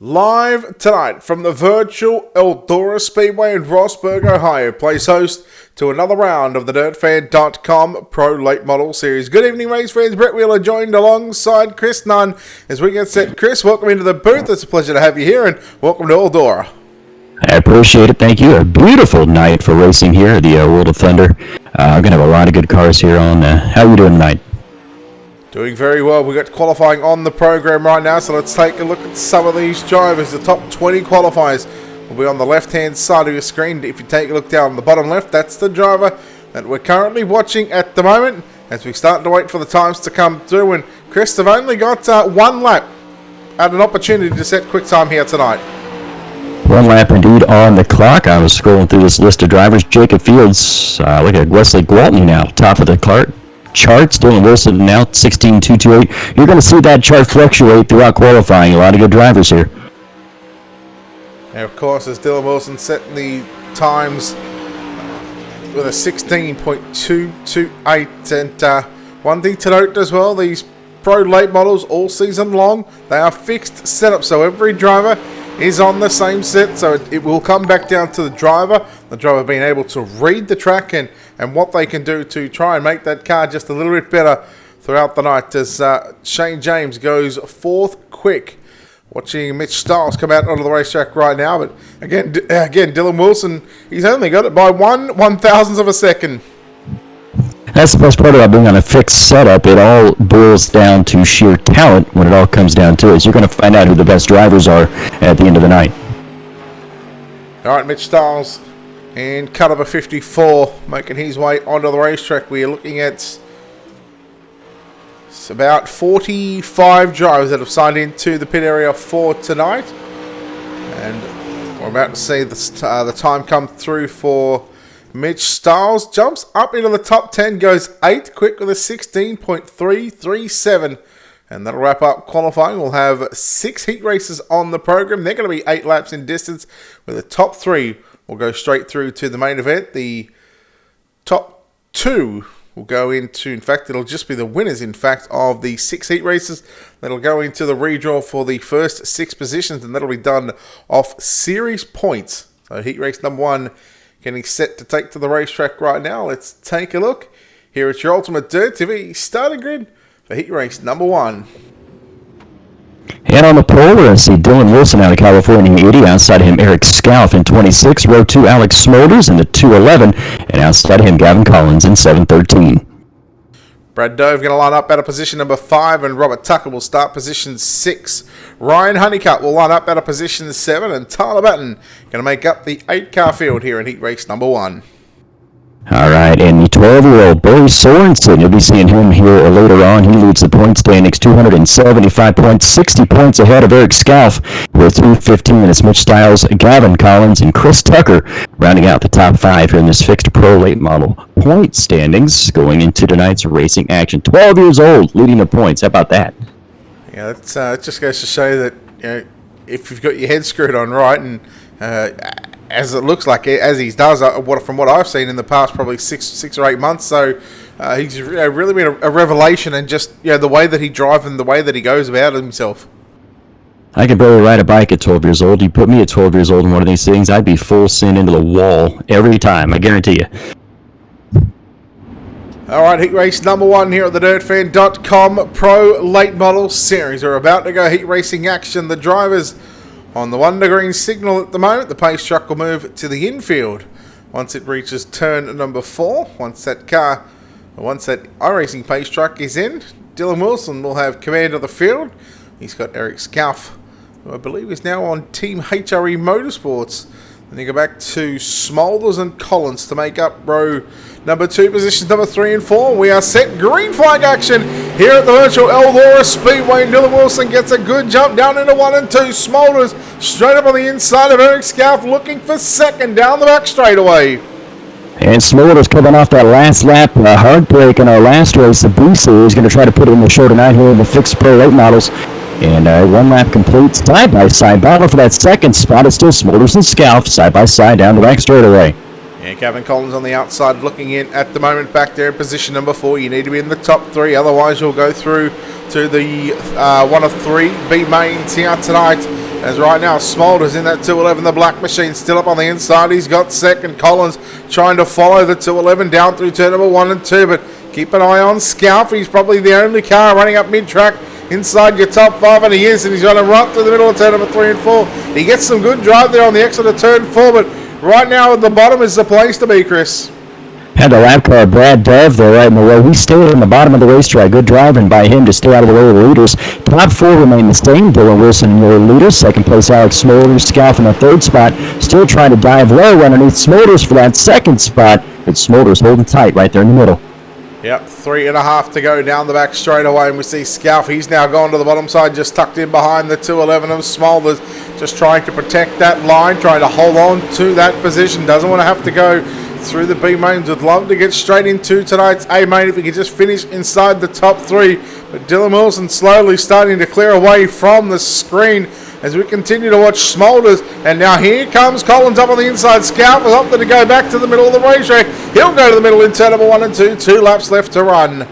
Live tonight from the virtual Eldora Speedway in Rossburg, Ohio, plays host to another round of the DirtFan.com Pro Late Model Series. Good evening, race fans. Brett Wheeler joined alongside Chris Nunn as we get set. Chris, welcome into the booth. It's a pleasure to have you here, and welcome to Eldora. I appreciate it. Thank you. A beautiful night for racing here at the World of Thunder. We're going to have a lot of good cars here on. How are you doing tonight? Doing very well. We've got qualifying on the program right now, so let's take a look at some of these drivers. The top 20 qualifiers will be on the left-hand side of your screen. If you take a look down the bottom left, that's the driver that we're currently watching at the moment as we start to wait for the times to come through. And Chris, they've only got one lap at an opportunity to set quick time here tonight. One lap indeed on the clock. I was scrolling through this list of drivers. Jacob Fields, look at Wesley Gwaltney now, top of the charts. Dylan Wilson now 16.228. You're going to see that chart fluctuate throughout qualifying. A lot of good drivers here. And of course, as Dylan Wilson setting the times with a 16.228. And one thing to note as well, these pro late models all season long, they are fixed setup. So every driver is on the same set, so it will come back down to the driver being able to read the track and what they can do to try and make that car just a little bit better throughout the night as Shane James goes fourth quick. Watching Mitch Stiles come out onto the racetrack right now, but again, Dylan Wilson, he's only got it by 1/1000th of a second. That's the best part about being on a fixed setup. It all boils down to sheer talent when it all comes down to it. So you're going to find out who the best drivers are at the end of the night. All right, Mitch Stiles and car number 54 making his way onto the racetrack. We are looking at about 45 drivers that have signed into the pit area for tonight. And we're about to see the time come through for Mitch Stiles. Jumps up into the top 10, goes 8th quick with a 16.337. And that'll wrap up qualifying. We'll have 6 heat races on the program. They're going to be 8 laps in distance, with the top 3 will go straight through to the main event. The top 2 will go into, in fact, it'll just be the winners, in fact, of the 6 heat races. That'll go into the redraw for the first 6 positions, and that'll be done off series points. So heat race number 1 getting set to take to the racetrack right now. Let's take a look here at your Ultimate Dirt TV starting grid for heat race number 1. And on the pole, we're going to see Dylan Wilson out of California, 80. Outside of him, Eric Scalf in 26. Row 2, Alex Smolders in the 211. And outside of him, Gavin Collins in 713. Brad Dove going to line up out of position number 5, and Robert Tucker will start position 6. Ryan Honeycutt will line up out of position 7, and Tyler Batten going to make up the 8-car field here in heat race number 1. All right, and the 12-year-old Barry Sorensen, you'll be seeing him here later on. He leads the point standings, 275 points, 60 points ahead of Eric Scalf with 215. It's Mitch Stiles, Gavin Collins, and Chris Tucker rounding out the top 5 here in this fixed pro late model point standings going into tonight's racing action. 12 years old, leading the points. How about that? Yeah, it just goes to show that if you've got your head screwed on right, and as it looks like, as he does, from what I've seen in the past, probably 6 or 8 months. So he's really been a revelation, and just the way that he drives and the way that he goes about himself. I could barely ride a bike at 12 years old. You put me at 12 years old in one of these things, I'd be full send into the wall every time, I guarantee you. All right, heat race number 1 here at the DirtFan.com Pro Late Model Series. We're about to go heat racing action. The drivers on the Wonder Green signal at the moment. The pace truck will move to the infield once it reaches turn number 4. Once that iRacing pace truck is in, Dylan Wilson will have command of the field. He's got Eric Scalf, who I believe is now on Team HRE Motorsports. Then you go back to Smolders and Collins to make up row number 2, positions number 3 and 4. We are set green flag action here at the virtual Eldora Speedway. Dylan Wilson gets a good jump down into 1 and 2. Smolders straight up on the inside of Eric Scalf, looking for second down the back straightaway. And Smolders coming off that last lap heartbreak in our last race. The B Series going to try to put it in the show tonight here in the fixed pro late models. And 1 lap complete, side-by-side battle for that second spot. It's still Smolders and Scalf side-by-side down the back straightaway. Yeah, Gavin Collins on the outside looking in at the moment back there in position number 4. You need to be in the top 3, otherwise you'll go through to the 1 of 3 B mains here tonight As right now, Smolder's in that 211. The black machine still up on the inside. He's got second. Collins trying to follow the 211 down through turn number 1 and 2. But keep an eye on Scalf. He's probably the only car running up mid-track inside your top 5, and he is. And he's going to run through the middle of turn number 3 and 4. He gets some good drive there on the exit of turn 4. But right now at the bottom is the place to be, Chris. Had the lap car, Brad Dove, there right in the row. He stayed on the bottom of the racetrack. Good driving by him to stay out of the way of the leaders. Top 4 remain the same. Dylan Wilson, your leader. Second place, Alex Smolders. Scalf in the 3rd spot. Still trying to dive low underneath Smolders for that 2nd spot. But Smolders holding tight right there in the middle. Yep, 3.5 to go down the back straight away, and we see Scalf. He's now gone to the bottom side, just tucked in behind the 211 of Smolders, just trying to protect that line, trying to hold on to that position. Doesn't want to have to go through the B mains. Would love to get straight into tonight's A main if he could just finish inside the top 3. But Dylan Wilson slowly starting to clear away from the screen as we continue to watch Smolders. And now here comes Collins up on the inside. Scalf was opted to go back to the middle of the racetrack. He'll go to the middle in turn number 1 and 2. 2 laps left to run.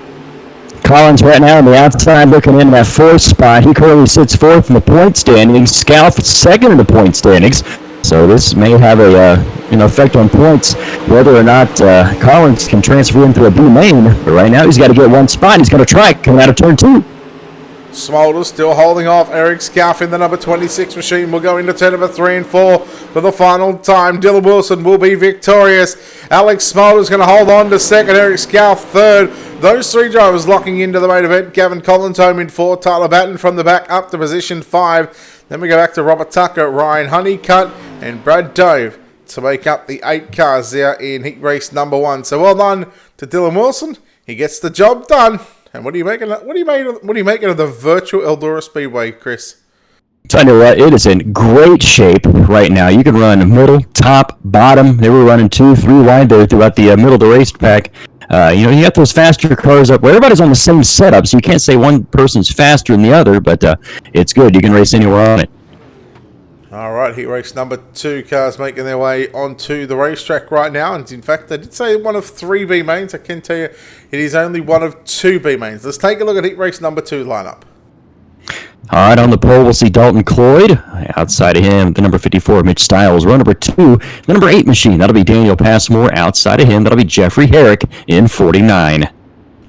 Collins right now on the outside looking in that 4th spot. He currently sits 4th in the point standings. Scalf is 2nd in the point standings. So this may have an effect on points, whether or not Collins can transfer into a B main. But right now he's got to get 1 spot. He's going to try coming out of turn 2. Smolders still holding off Eric Scalf in the number 26 machine. Will go into turn number 3 and 4 for the final time. Dylan Wilson will be victorious. Alex Smolders going to hold on to 2nd. Eric Scalf 3rd. Those 3 drivers locking into the main event. Gavin Collins home in 4. Tyler Batten from the back up to position 5. Then we go back to Robert Tucker, Ryan Honeycutt, and Brad Dove to make up the 8 cars there in heat race number 1. So well done to Dylan Wilson. He gets the job done. And what do you make of the virtual Eldora Speedway, Chris? Tell you what, it is in great shape right now. You can run middle, top, bottom. They were running 2, 3 wide there throughout the middle of the racetrack. You got those faster cars up where everybody's on the same setup, so you can't say one person's faster than the other, but it's good. You can race anywhere on it. All right, heat race number 2 cars making their way onto the racetrack right now. And in fact, they did say one of 3 B mains. I can tell you it is only one of 2 B mains. Let's take a look at heat race number 2 lineup. All right, on the pole, we'll see Dalton Cloyd. Outside of him, the number 54, Mitch Stiles. Row number 2, the number 8 machine. That'll be Daniel Passmore. Outside of him, that'll be Jeffrey Herrick in 49.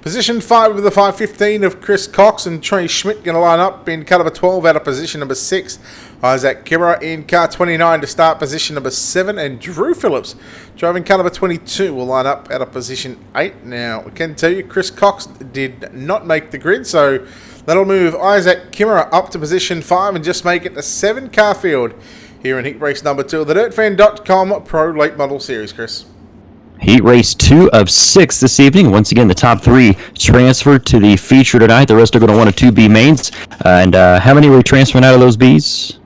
Position 5 with the 515 of Chris Cox and Trey Schmidt going to line up in car number 12 out of position number 6. Isaac Kimmerer in car 29 to start position number 7. And Drew Phillips driving car number 22 will line up out of position 8. Now, I can tell you Chris Cox did not make the grid, so that'll move Isaac Kimmerer up to position 5 and just make it a 7-car field here in heat race number 2 of the DirtFan.com Pro Late Model Series, Chris. Heat race 2 of 6 this evening. Once again, the top 3 transfer to the feature tonight. The rest are going to 1 of 2 B mains. And how many are we transferring out of those Bs?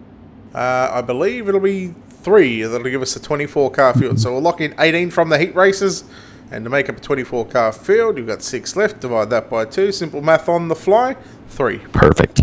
I believe it'll be 3. That'll give us a 24-car field. So we'll lock in 18 from the heat races. And to make up a 24-car field, you've got 6 left. Divide that by 2. Simple math on the fly. 3. Perfect.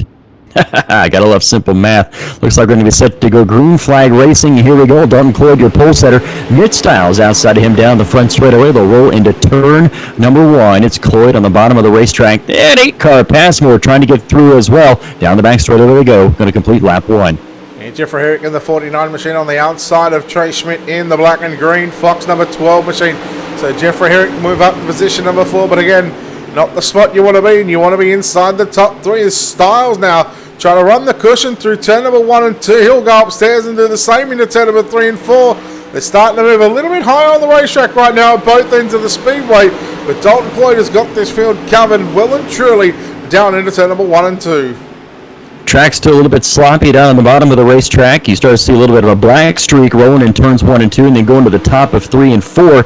I gotta love simple math. Looks like we're going to be set to go green flag racing. Here we go. Dalton Cloyd, your pole setter. Mitch Stiles outside of him down the front straightaway. They'll roll into turn number 1. It's Cloyd on the bottom of the racetrack. And 8-car Passmore trying to get through as well. Down the back straightaway they go. Going to complete lap 1. And Jeffrey Herrick in the 49 machine on the outside of Trey Schmidt in the black and green Fox number 12 machine. So Jeffrey Herrick move up to position number 4. But again, not the spot you want to be in. You want to be inside the top 3. Is Stiles now trying to run the cushion through turn number 1 and 2. He'll go upstairs and do the same into turn number 3 and 4. They're starting to move a little bit higher on the racetrack right now at both ends of the speedway. But Dalton Cloyd has got this field covered well and truly down into turn number 1 and 2. Track's still a little bit sloppy down on the bottom of the racetrack. You start to see a little bit of a black streak rolling in turns 1 and 2 and then going to the top of 3 and 4.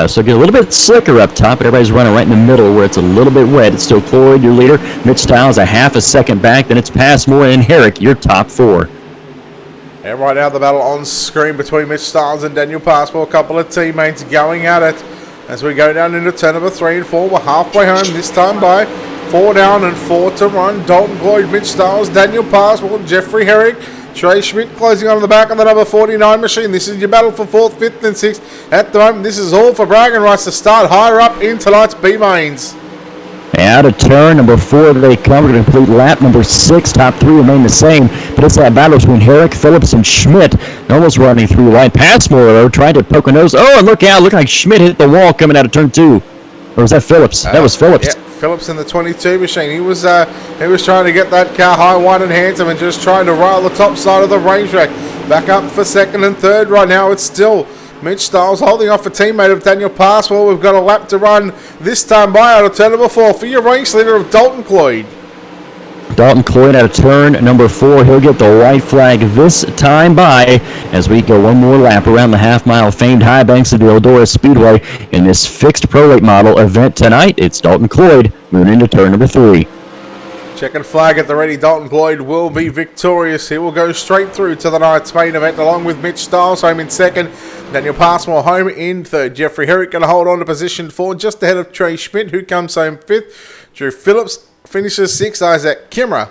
So get a little bit slicker up top, but everybody's running right in the middle where it's a little bit wet. It's still Cloyd, your leader. Mitch Stiles a half a second back. Then it's Passmore and Herrick, your top 4. And right now the battle on screen between Mitch Stiles and Daniel Passmore. A couple of teammates going at it as we go down into turn number 3 and 4. We're halfway home this time by 4 down and 4 to run. Dalton Cloyd, Mitch Stiles, Daniel Passmore, Jeffrey Herrick, Trey Schmidt closing on the back of the number 49 machine. This is your battle for 4th, 5th and 6th. At the moment, this is all for bragging rights to start higher up in tonight's B mains. Out of turn number 4, they come to complete lap number 6. Top 3 remain the same, but it's that battle between Herrick, Phillips, and Schmidt. Almost running through right past Moore, though, trying to poke a nose. Oh, and look out! Looked like Schmidt hit the wall coming out of turn 2. Or was that Phillips? That was Phillips. Yeah, Phillips in the 22 machine. He was trying to get that car high, wide, and handsome, and just trying to rail the top side of the racetrack. Back up for second and third right now. It's still Mitch Stiles holding off a teammate of Daniel Passwell. We've got a lap to run this time by out of turn number 4 for your race leader of Dalton Cloyd. Dalton Cloyd out of turn number 4. He'll get the white flag this time by as we go one more lap around the half-mile famed high banks of the Eldora Speedway in this fixed pro late model event tonight. It's Dalton Cloyd moving into turn number 3. Checking flag at the ready. Dalton Cloyd will be victorious. He will go straight through to the night's main event along with Mitch Stiles home in second. Daniel Passmore home in third. Jeffrey Herrick going to hold on to position 4 just ahead of Trey Schmidt, who comes home 5th. Drew Phillips finishes 6th. Isaac Kimra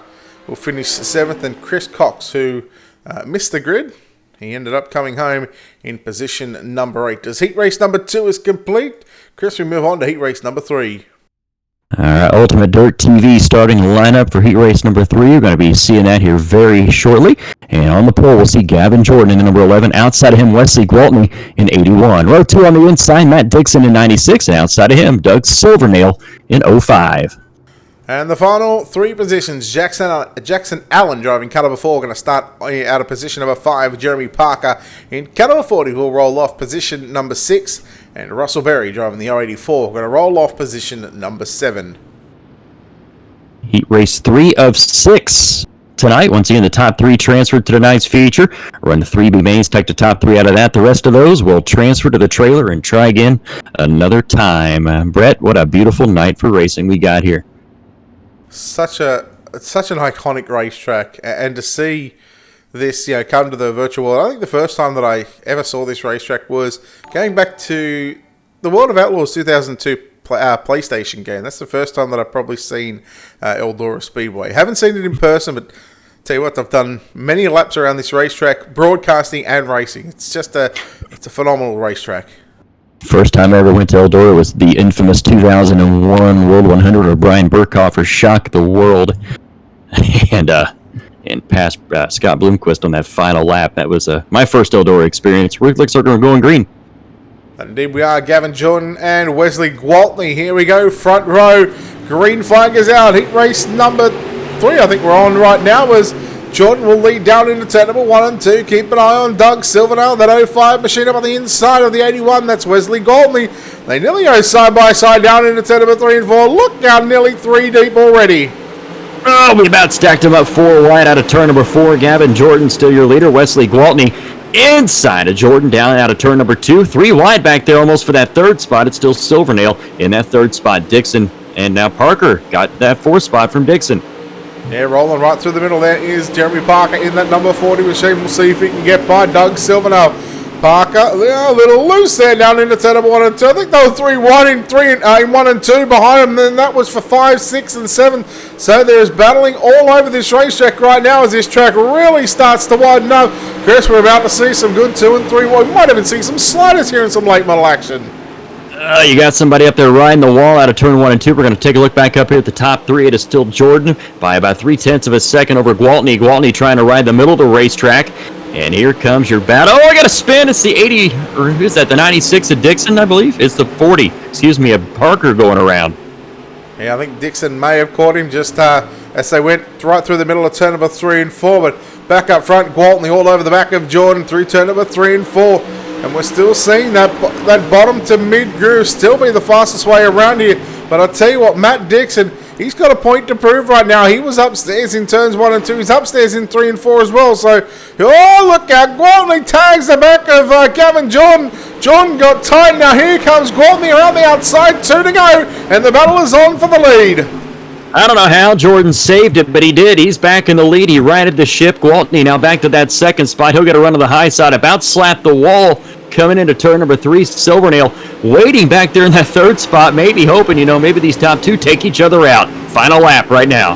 will finish 7th. And Chris Cox, who missed the grid, he ended up coming home in position number 8. As heat race number 2 is complete, Chris, we move on to heat race number 3. Ultimate Dirt TV starting lineup for heat race number 3. We're going to be seeing that here very shortly. And on the pole, we'll see Gavin Jordan in the number 11. Outside of him, Wesley Gwaltney in 81. Row 2 on the inside, Matt Dixon in 96. And outside of him, Doug Silvernail in 05. And the final 3 positions, Jackson Allen driving car number 4, going to start out of position number 5. Jeremy Parker in car number 40 will roll off position number 6. And Russell Berry driving the R84 going to roll off position number 7. Heat race 3 of 6 tonight. Once again, the top 3 transferred to tonight's feature. Run the 3B mains, take the top 3 out of that. The rest of those will transfer to the trailer and try again another time. Brett, what a beautiful night for racing we got here. Such an iconic racetrack, and to see this come to the virtual world. I think the first time that I ever saw this racetrack was going back to the World of Outlaws 2002 PlayStation game. That's the first time that I've probably seen Eldora Speedway. Haven't seen it in person, but tell you what, I've done many laps around this racetrack, broadcasting and racing. It's a phenomenal racetrack. First time I ever went to Eldora was the infamous 2001 World 100 where Brian Burkhofer shocked the world and passed Scott Bloomquist on that final lap. That was my first Eldora experience. Rick looks like we're going green. Indeed we are. Gavin Jordan and Wesley Gwaltney. Here we go, front row. Green flag is out. Heat race number 3, I think we're on right now, as Jordan will lead down into turn number 1 and 2. Keep an eye on Doug Silvernail. That 05 machine up on the inside of the 81. That's Wesley Gwaltney. They nearly go side by side down into turn number 3 and 4. Look out, nearly 3 deep already. Oh, we about stacked him up 4 wide out of turn number 4. Gavin Jordan still your leader. Wesley Gwaltney inside of Jordan down out of turn number 2. 3 wide back there almost for that 3rd spot. It's still Silvernail in that 3rd spot. Dixon and now Parker got that 4th spot from Dixon. Yeah, rolling right through the middle there is Jeremy Parker in that number 40 machine. We'll see if he can get by Doug Silvernail. Parker, a little loose there down into turn number 1 and 2. I think they were 3 1 in 1 and 2 behind him. Then that was for 5, 6, and 7. So there's battling all over this racetrack right now as this track really starts to widen up. Chris, we're about to see some good 2 and 3. We might even see some sliders here in some late model action. You got somebody up there riding the wall out of turn 1 and 2. We're going to take a look back up here at the top 3. It is still Jordan by about 0.3 of a second over Gwaltney. Gwaltney trying to ride the middle of the racetrack. And here comes your battle. Oh, I got a spin. It's the 80, or who's that? The 96 of Dixon, I believe. It's the 40, of Parker going around. Yeah, I think Dixon may have caught him just as they went right through the middle of turn number 3 and 4. But back up front, Gwaltney all over the back of Jordan through turn number 3 and 4. And we're still seeing that bottom to mid groove still be the fastest way around here. But I'll tell you what, Matt Dixon, he's got a point to prove right now. He was upstairs in turns 1 and 2. He's upstairs in 3 and 4 as well. So, oh, look out. Gwaltney tags the back of Gavin Jordan. Jordan got tight. Now here comes Gwaltney around the outside. 2 to go. And the battle is on for the lead. I don't know how Jordan saved it, but he did. He's back in the lead. He righted the ship. Gwaltney now back to that 2nd spot. He'll get a run to the high side. About slapped the wall. Coming into turn number 3, Silvernail waiting back there in that 3rd spot, maybe hoping, maybe these top 2 take each other out. Final lap right now.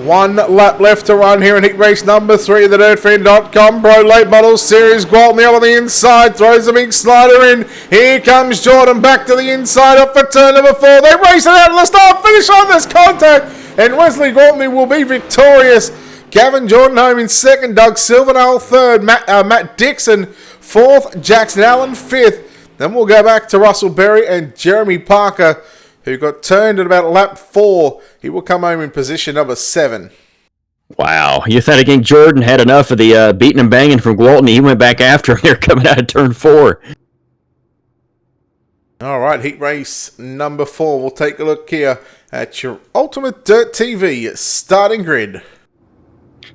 1 lap left to run here in heat race number 3 of the DirtFan.com Pro Late Models Series. Gwaltney on the inside, throws a big slider in. Here comes Jordan back to the inside up for turn number 4. They race it out of the start, finish on this contact, and Wesley Gwaltney will be victorious. Gavin Jordan home in second, Doug Silverdale third, Matt Dixon fourth, Jackson Allen fifth. Then we'll go back to Russell Berry and Jeremy Parker, who got turned at about lap 4. He will come home in position number 7. Wow, you thought again Jordan had enough of the beating and banging from Gwaltney. He went back after him here coming out of turn 4. All right, heat race number 4. We'll take a look here at your Ultimate Dirt TV starting grid.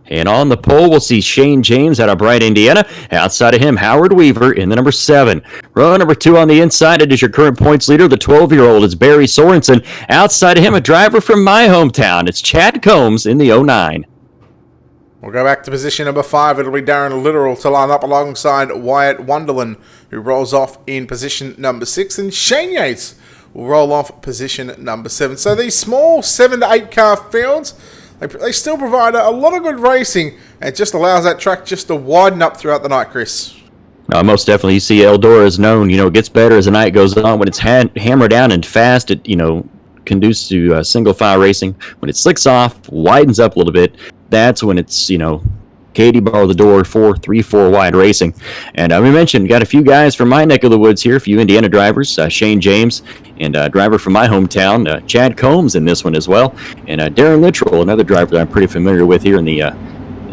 And on the pole, we'll see Shane James out of Bright, Indiana. Outside of him, Howard Weaver in the number 7. Row number 2 on the inside, it is your current points leader. The 12-year-old is Barry Sorensen. Outside of him, a driver from my hometown. It's Chad Combs in the 09. We'll go back to position number 5. It'll be Darren Littoral to line up alongside Wyatt Wonderland, who rolls off in position number 6. And Shane Yates will roll off position number 7. So these small 7 to 8 car fields, they still provide a lot of good racing, and it just allows that track just to widen up throughout the night, Chris. Most definitely. You see Eldora is known, it gets better as the night goes on. When it's hammered down and fast, it, conduces to single file racing. When it slicks off, widens up a little bit, that's when it's, Katie bar the door 4-3-4 wide racing. And we mentioned, got a few guys from my neck of the woods here, a few Indiana drivers, Shane James, and a driver from my hometown, Chad Combs in this one as well. And Darren Littrell, another driver that I'm pretty familiar with here in the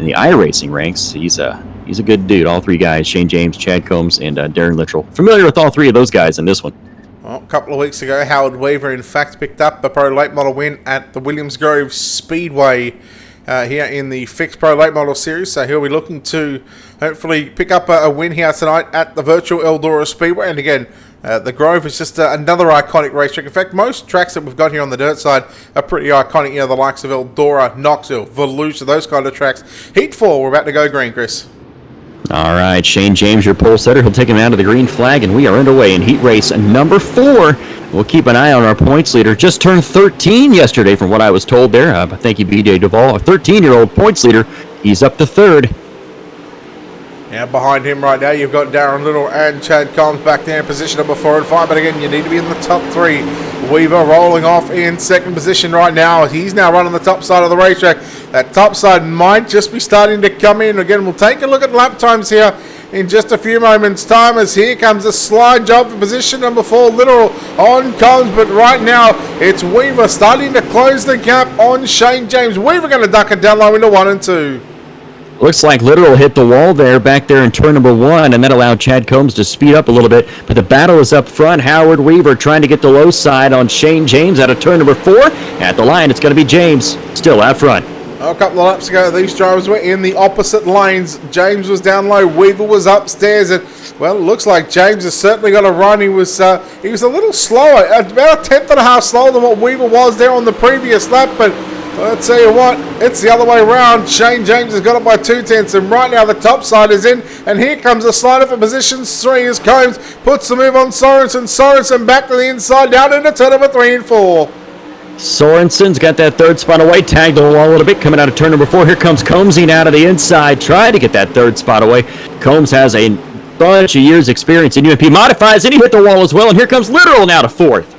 iRacing ranks. He's a good dude. All 3 guys, Shane James, Chad Combs, and Darren Littrell. Familiar with all 3 of those guys in this one. Well, a couple of weeks ago, Howard Weaver, in fact, picked up a Pro Late Model win at the Williams Grove Speedway here in the Fixed Pro Late Model Series. So he'll be looking to hopefully pick up a win here tonight at the virtual Eldora Speedway. And again, the Grove is just another iconic racetrack. In fact, most tracks that we've got here on the dirt side are pretty iconic. The likes of Eldora, Knoxville, Volusia, those kind of tracks. Heat 4, we're about to go green, Chris. All right, Shane James, your pole setter. He'll take him out of the green flag, and we are underway in heat race number 4. We'll keep an eye on our points leader. Just turned 13 yesterday, from what I was told there. Thank you, B.J. Duvall. A 13-year-old points leader. He's up to 3rd. Yeah, behind him right now, you've got Darren Little and Chad Combs back there in position number 4 and 5. But again, you need to be in the top 3. Weaver rolling off in second position right now. He's now running the top side of the racetrack. That top side might just be starting to come in. Again, we'll take a look at lap times here in just a few moments' time, as here comes a slide job for position number 4. Littoral on Combs, but right now it's Weaver starting to close the gap on Shane James. Weaver going to duck it down low into 1 and 2. Looks like Littoral hit the wall there back there in turn number 1, and that allowed Chad Combs to speed up a little bit. But the battle is up front. Howard Weaver trying to get the low side on Shane James out of turn number 4. At the line, it's going to be James still out front. A couple of laps ago, these drivers were in the opposite lanes. James was down low, Weaver was upstairs, and well, it looks like James has certainly got a run. He was a little slower, about a tenth and a half slower than what Weaver was there on the previous lap, but I'll tell you what, it's the other way around. Shane James has got it by 2 tenths, and right now the top side is in, and here comes the slider for positions 3 as Combs puts the move on Sorensen. Sorensen back to the inside, down into turn number 3 and 4. Sorensen's got that 3rd spot away, tagged the wall a little bit, coming out of turn number 4. Here comes Combsing out of the inside, trying to get that 3rd spot away. Combs has a bunch of years experience in UMP, modifies, and he hit the wall as well, and here comes Littoral now to 4th.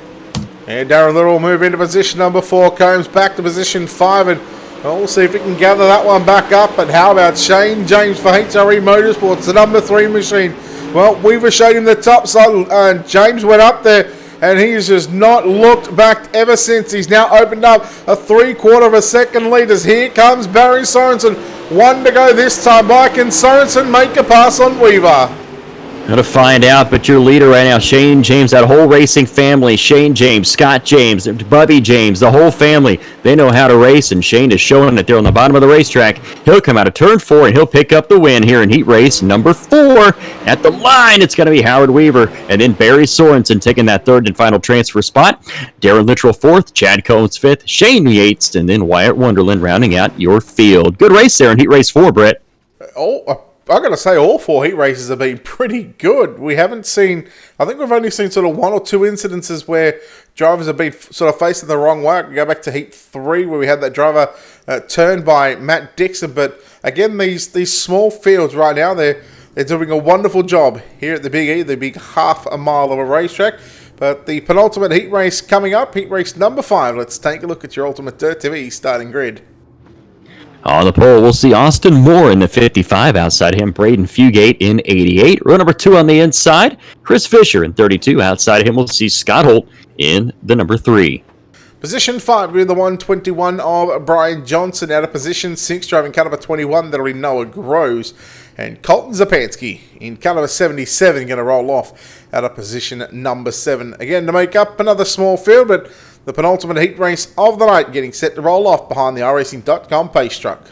And Darren Little will move into position number 4. Combs back to position 5, and well, we'll see if we can gather that one back up. But how about Shane James for HRE Motorsports, the number 3 machine? Well, Weaver showed him the top side, and James went up there, and he's just not looked back ever since. He's now opened up a 3/4 of a second lead as here comes Barry Sorensen. 1 to go this time by. Can Sorensen make a pass on Weaver? Going to find out, but your leader right now, Shane James, that whole racing family, Shane James, Scott James, Bubby James, the whole family, they know how to race, and Shane is showing that they're on the bottom of the racetrack. He'll come out of turn 4, and he'll pick up the win here in heat race number 4. At the line, it's going to be Howard Weaver, and then Barry Sorensen taking that 3rd and final transfer spot. Darren Littrell 4th, Chad Combs 5th, Shane Yates, and then Wyatt Wonderland rounding out your field. Good race there in heat race 4, Brett. I've got to say, all 4 heat races have been pretty good. We haven't seen, I think we've only seen sort of 1 or 2 incidences where drivers have been sort of facing the wrong way. We go back to Heat 3 where we had that driver turned by Matt Dixon. But again, these small fields right now, they're doing a wonderful job here at the Big E, the big half a mile of a racetrack. But the penultimate heat race coming up, heat race number 5. Let's take a look at your Ultimate Dirt TV starting grid. On the pole, we'll see Austin Moore in the 55. Outside him, Braden Fugate in 88. Row number 2 on the inside, Chris Fisher in 32. Outside of him, we'll see Scott Holt in the number 3. Position 5 with the 121 of Brian Johnson. Out of position 6, driving car number 21, that'll be Noah Groves. And Colton Zapansky in car number 77 going to roll off out of position number 7. Again, to make up another small field, but the penultimate heat race of the night getting set to roll off behind the iRacing.com pace truck.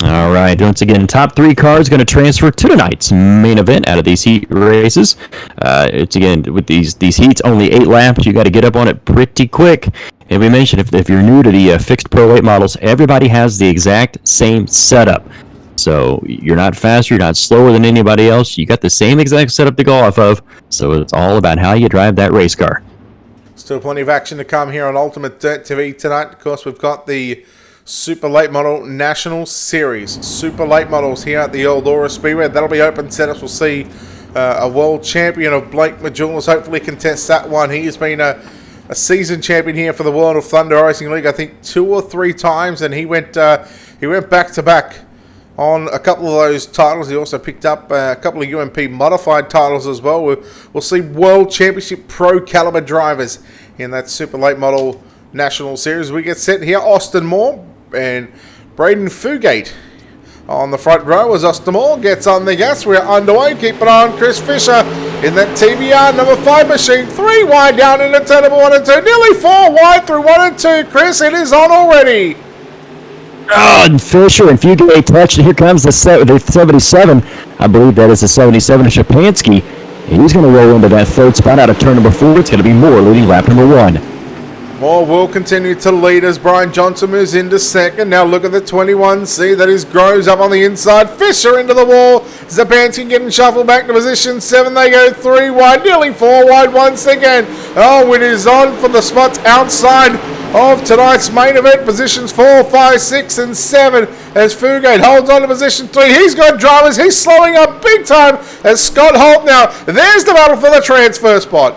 All right, once again, top 3 cars going to transfer to tonight's main event out of these heat races. It's again, with these heats, only 8 laps. You got to get up on it pretty quick. And we mentioned if you're new to the fixed pro late models, everybody has the exact same setup. So you're not faster, you're not slower than anybody else. You got the same exact setup to go off of. So it's all about how you drive that race car. Still plenty of action to come here on Ultimate Dirt TV tonight. Of course, we've got the Super Late Model National Series. Super Late Models here at the Eldora Speedway. That'll be open setups. We'll see a world champion of Blake Majulis hopefully contest that one. He has been a season champion here for the World of Thunder Racing League, I think 2 or 3 times, and he went back to back on a couple of those titles. He also picked up a couple of UMP modified titles as well. We'll see World Championship Pro caliber drivers in that Super Late Model National Series. We get set here, Austin Moore and Braden Fugate on the front row as Austin Moore gets on the gas. We're underway. Keep an eye on Chris Fisher in that TBR number 5 machine. 3 wide down into turn number 1 and 2. Nearly 4 wide through 1 and 2. Chris, it is on already. Oh, and Fisher and Fugate touched. Here comes the 77. I believe that is the 77 of Shapansky. And he's going to roll into that 3rd spot out of turn number 4. It's going to be Moore leading lap number 1. Moore will continue to lead as Brian Johnson moves into 2nd. Now look at the 21. See, that is Groves up on the inside. Fisher into the wall. Zapansky getting shuffled back to position 7. They go 3 wide, nearly 4 wide once again. Oh, it is on for the spots outside of tonight's main event. Positions 4, 5, 6, and 7 as Fugate holds on to position 3. He's got drivers. He's slowing up big time as Scott Holt now. There's the battle for the transfer spot.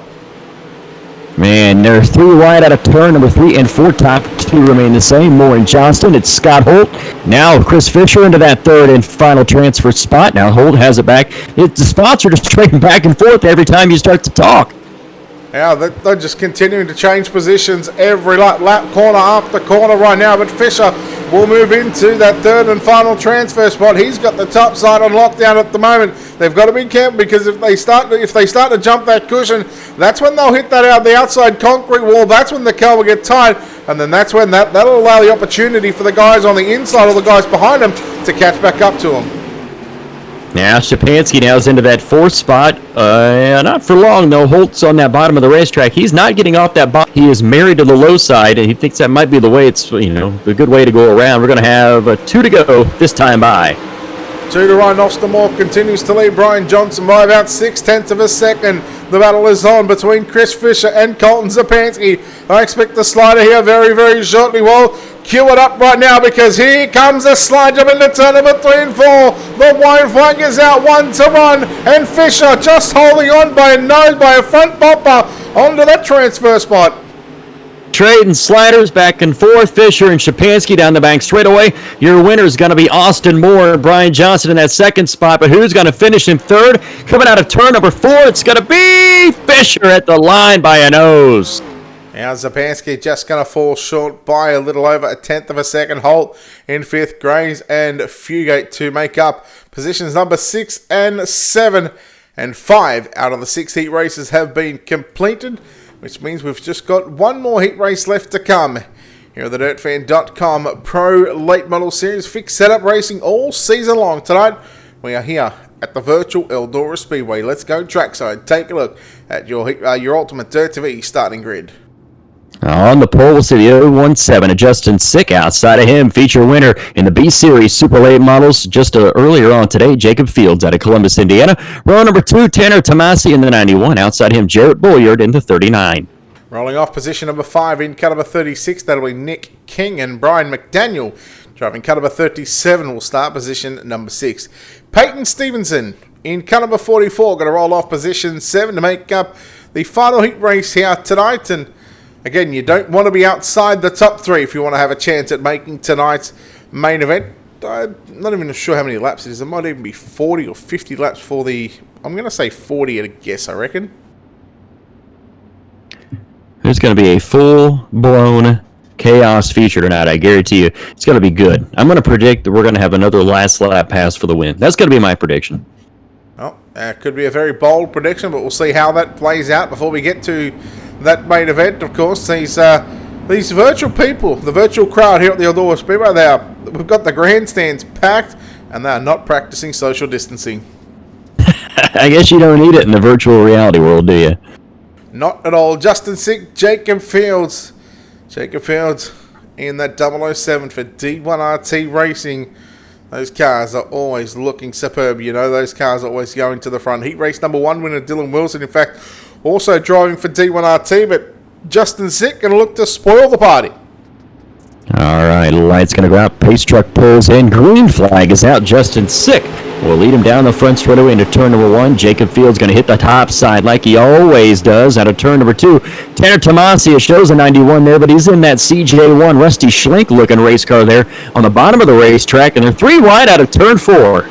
Man, they're 3 wide out of turn number 3 and 4. Top 2 remain the same. Moore and Johnston. It's Scott Holt. Now Chris Fisher into that 3rd and final transfer spot. Now Holt has it back. The spots are just trading back and forth every time you start to talk. Yeah, they're just continuing to change positions every lap, corner after corner right now. But Fisher will move into that 3rd and final transfer spot. He's got the top side on lockdown at the moment. They've got to be careful because if they start to jump that cushion, that's when they'll hit the outside concrete wall. That's when the car will get tight, and then that's when that'll allow the opportunity for the guys on the inside or the guys behind them to catch back up to them. Now Shapansky now is into that 4th spot. Not for long though. Holt's on that bottom of the racetrack. He's not getting off that bottom. He is married to the low side, and he thinks that might be the way. It's the good way to go around. We're going to have 2 to go this time by. 2 to run. Austin Moore continues to lead Brian Johnson by about 0.6 of a second. The battle is on between Chris Fisher and Colton Zapansky. I expect the slider here very, very shortly. Well, cue it up right now because here comes a slide jump into turn number 3 and 4. The white flag is out 1 to 1, and Fisher just holding on by a front bumper onto that transfer spot. Trading sliders back and forth. Fisher and Shapansky down the bank straightaway. Your winner is going to be Austin Moore and Brian Johnson in that 2nd spot. But who's going to finish in 3rd? Coming out of turn number 4, it's going to be Fisher at the line by a nose. Now Zapansky just going to fall short by a little over 1/10 of a second. Holt in 5th. Graves and Fugate to make up positions number 6 and 7. And 5 out of the 6 heat races have been completed, which means we've just got 1 more heat race left to come. Here at the DirtFan.com Pro Late Model Series, fixed setup racing all season long. Tonight, we are here at the virtual Eldora Speedway. Let's go trackside. Take a look at your Ultimate Dirt TV starting grid. On the pole, we'll see the 017 Justin Sick. Outside of him, feature winner in the B-Series Super Late Models just earlier on today, Jacob Fields out of Columbus, Indiana. Row number 2, Tanner Tomasi in the 91. Outside him, Jarrett Boyard in the 39. Rolling off position number 5 in car number 36, that'll be Nick King, and Brian McDaniel driving car number 37 will start position number 6. Peyton Stevenson in car number 44 going to roll off position 7 to make up the final heat race here tonight. And again, you don't want to be outside the top 3 if you want to have a chance at making tonight's main event. I'm not even sure how many laps it is. It might even be 40 or 50 laps for the... I'm going to say 40 at a guess, I reckon. There's going to be a full-blown chaos feature tonight, I guarantee you. It's going to be good. I'm going to predict that we're going to have another last lap pass for the win. That's going to be my prediction. Well, could be a very bold prediction, but we'll see how that plays out before we get to that main event. Of course, these virtual people, the virtual crowd here at the Eldora Speedway, we've got the grandstands packed, and they are not practicing social distancing. I guess you don't need it in the virtual reality world, do you? Not at all. Justin Sick, Jacob Fields. Jacob Fields in that 007 for D1RT Racing. Those cars are always looking superb. You know, those cars are always going to the front. Heat race number 1 winner Dylan Wilson, in fact, also driving for D1RT, but Justin Sick going to look to spoil the party. All right, light's going to go out. Pace truck pulls in. Green flag is out. Justin Sick will lead him down the front straightaway into turn number 1. Jacob Fields going to hit the top side like he always does out of turn number 2. Tanner Tomasi shows a 91 there, but he's in that CJ1 Rusty Schlink looking race car there on the bottom of the racetrack, and they're 3 wide out of turn 4.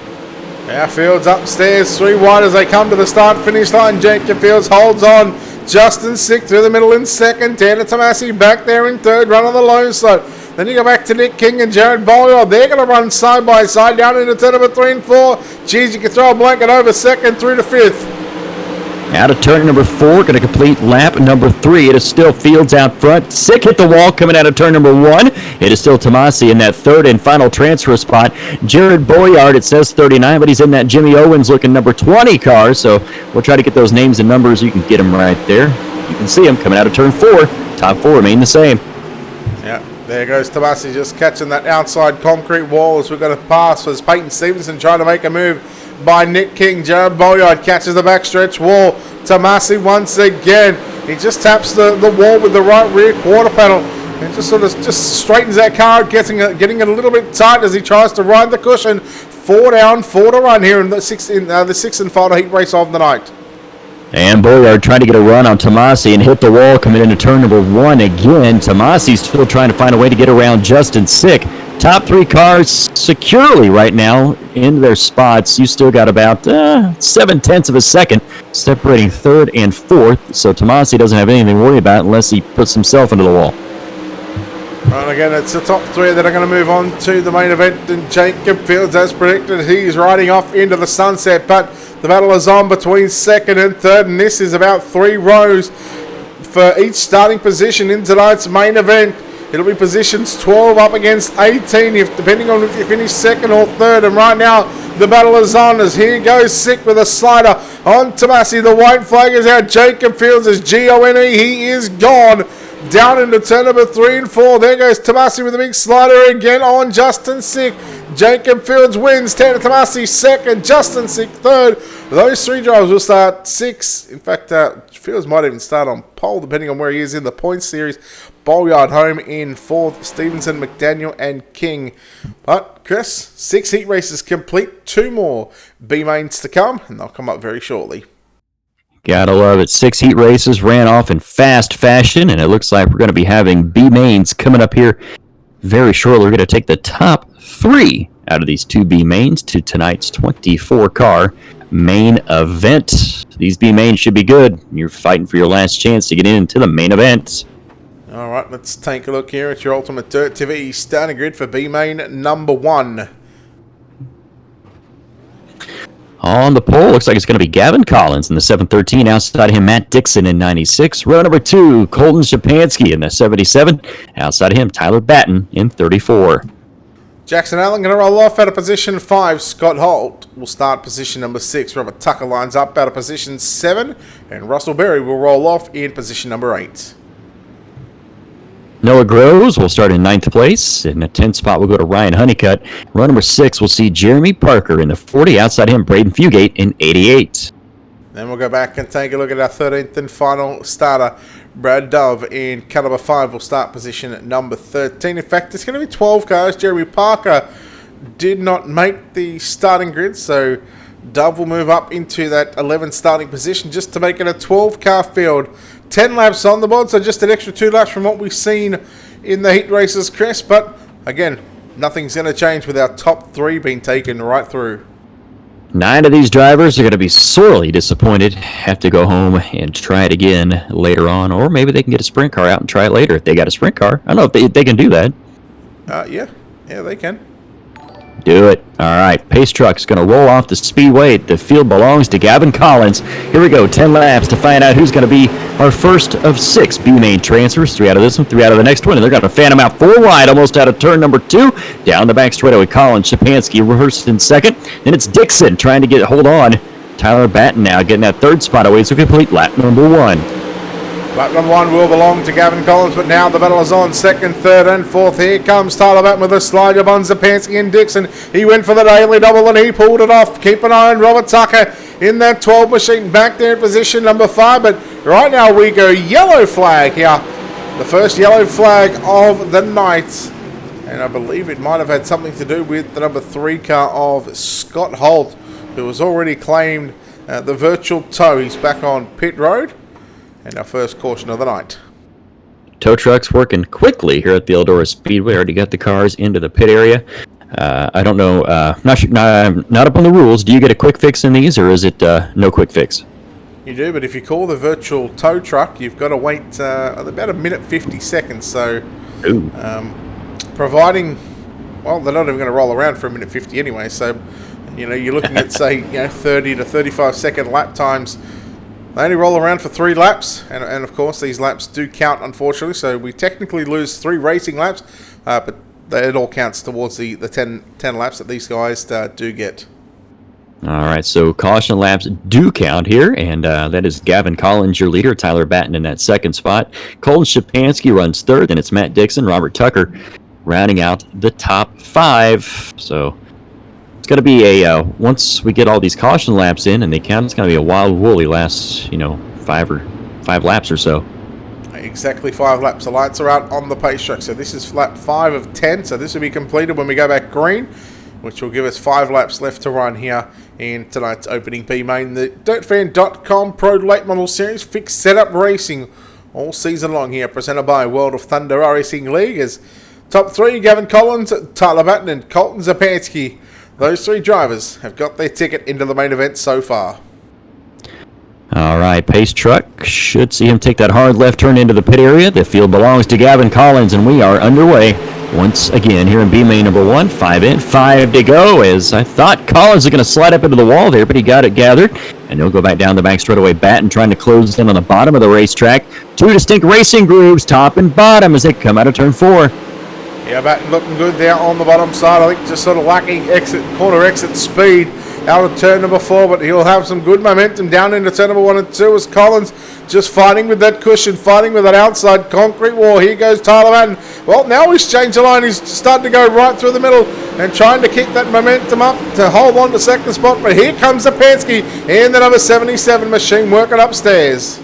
Yeah, Fields upstairs, 3 wide as they come to the start-finish line. Jacob Fields holds on. Justin Sick through the middle in second. Tanner Tomasi back there in third, run on the low slope. Then you go back to Nick King and Jared Boyard. They're going to run side by side down into turn number 3 and 4. Geez, you can throw a blanket over second through to 5th. Out of turn number 4, going to complete lap number 3. It is still Fields out front. Sick hit the wall coming out of turn number 1. It is still Tomasi in that third and final transfer spot. Jared Boyard, it says 39, but he's in that Jimmy Owens looking number 20 car. So we'll try to get those names and numbers. You can get them right there. You can see them coming out of turn 4. Top 4 remain the same. Yeah, there goes Tomasi just catching that outside concrete wall as we've got a pass. Was Peyton Stevenson trying to make a move by Nick King. Jared Boyard catches the backstretch wall. Tomasi once again. He just taps the wall with the right rear quarter panel and just sort of just straightens that car, getting it a little bit tight as he tries to ride the cushion. 4 down, 4 to run here in the sixth and final heat race of the night. And Boyard trying to get a run on Tomasi and hit the wall coming into turn number 1 again. Tomasi's still trying to find a way to get around Justin Sick. Top 3 cars securely right now in their spots. You still got about 7/10 of a second separating 3rd and 4th. So Tomasi doesn't have anything to worry about unless he puts himself into the wall. And again, it's the top 3 that are going to move on to the main event. And Jacob Fields, as predicted, he's riding off into the sunset. But the battle is on between 2nd and 3rd. And this is about 3 rows for each starting position in tonight's main event. It'll be positions 12 up against 18, depending on if you finish 2nd or 3rd. And right now, the battle is on as here goes Sick with a slider on Tomasi. The white flag is out. Jacob Fields is Gone. He is gone. Down into turn number 3 and 4. There goes Tomasi with a big slider again on Justin Sick. Jacob Fields wins. Tanner Tomasi 2nd. Justin Sick 3rd. Those 3 drivers will start 6. In fact, Fields might even start on pole depending on where he is in the points series. Boyard home in 4th. Stevenson, McDaniel and King. But Chris, 6 heat races complete. 2 more B mains to come, and they'll come up very shortly. Gotta love it. 6 heat races ran off in fast fashion, and it looks like we're going to be having B mains coming up here very shortly. We're going to take the top 3 out of these 2 B mains to tonight's 24-car main event. These B mains should be good. You're fighting for your last chance to get into the main event. All right, let's take a look here at your Ultimate Dirt TV starting grid for B main number 1. On the pole, looks like it's going to be Gavin Collins in the 713. Outside of him, Matt Dixon in 96. Row number 2, Colton Shapansky in the 77. Outside of him, Tyler Batten in 34. Jackson Allen going to roll off out of position 5. Scott Holt will start position number 6. Robert Tucker lines up out of position 7. And Russell Berry will roll off in position number 8. Noah Groves will start in 9th place. In the 10th spot, we'll go to Ryan Honeycutt. Run number 6, we'll see Jeremy Parker in the 40. Outside him, Braden Fugate in 88. Then we'll go back and take a look at our 13th and final starter. Brad Dove in car number 5 will start position at number 13. In fact, it's going to be 12 cars. Jeremy Parker did not make the starting grid, so Dove will move up into that 11th starting position just to make it a 12-car field. 10 laps on the board, so just an extra 2 laps from what we've seen in the heat races, Chris. But again, nothing's going to change with our top 3 being taken right through. 9 of these drivers are going to be sorely disappointed, have to go home and try it again later on, or maybe they can get a sprint car out and try it later if they got a sprint car. I don't know if they can do that. Yeah, they can. Do it. All right, pace truck's going to roll off the speedway. The field belongs to Gavin Collins. Here we go, 10 laps to find out who's going to be our first of 6 B-main transfers. 3 out of this one, 3 out of the next one, and they're going to fan him out 4 wide, almost out of turn number 2. Down the back straightaway, Collins, Shapansky reversed in 2nd. Then it's Dixon trying to hold on. Tyler Batten now getting that 3rd spot away. So complete lap number 1. Lap number 1 will belong to Gavin Collins, but now the battle is on. 2nd, 3rd, and 4th. Here comes Tyler Batten with a slide up on Zapansky and Dixon. He went for the daily double and he pulled it off. Keep an eye on Robert Tucker in that 12 machine back there in position number 5. But right now we go yellow flag here. The first yellow flag of the night. And I believe it might have had something to do with the number 3 car of Scott Holt, who has already claimed the virtual tow. He's back on pit road. And our first caution of the night. Tow trucks working quickly here at the Eldora Speedway. Already got the cars into the pit area. I don't know. Not up on the rules. Do you get a quick fix in these, or is it no quick fix? You do, but if you call the virtual tow truck, you've got to wait about a minute 50 seconds. So, providing, well, they're not even going to roll around for a minute 50 anyway. So, you're looking at say 30 to 35 second lap times. They only roll around for 3 laps, and of course these laps do count, unfortunately, so we technically lose 3 racing laps, but it all counts towards the 10 laps that these guys do get. All right, so caution laps do count here, and that is Gavin Collins, your leader, Tyler Batten in that 2nd spot. Colton Shapansky runs 3rd, and it's Matt Dixon, Robert Tucker rounding out the top 5, so it's going to be once we get all these caution laps in and they count, it's going to be a wild woolly last 5 laps or so. Exactly 5 laps. The lights are out on the pace track, so this is lap 5 of 10, so this will be completed when we go back green, which will give us 5 laps left to run here in tonight's opening B main. The DirtFan.com Pro Late Model Series fixed setup racing all season long here, presented by World of Thunder Racing League. As top 3, Gavin Collins, Tyler Batten and Colton Zapansky. Those 3 drivers have got their ticket into the main event so far. All right, pace truck should see him take that hard left turn into the pit area. The field belongs to Gavin Collins, and we are underway once again here in B main number 1. 5 in, 5 to go. As I thought Collins was going to slide up into the wall there, but he got it gathered, and he'll go back down the back straightaway. Batten trying to close in on the bottom of the racetrack. 2 distinct racing grooves, top and bottom, as they come out of turn 4. Yeah, Batten looking good there on the bottom side. I think just sort of lacking corner exit speed out of turn number 4, but he'll have some good momentum down into turn number 1 and 2 as Collins just fighting with that cushion, fighting with that outside concrete wall. Here goes Tyler Batten. Well, now he's changed the line. He's starting to go right through the middle and trying to keep that momentum up to hold on to 2nd spot. But here comes Zapansky in the number 77 machine working upstairs.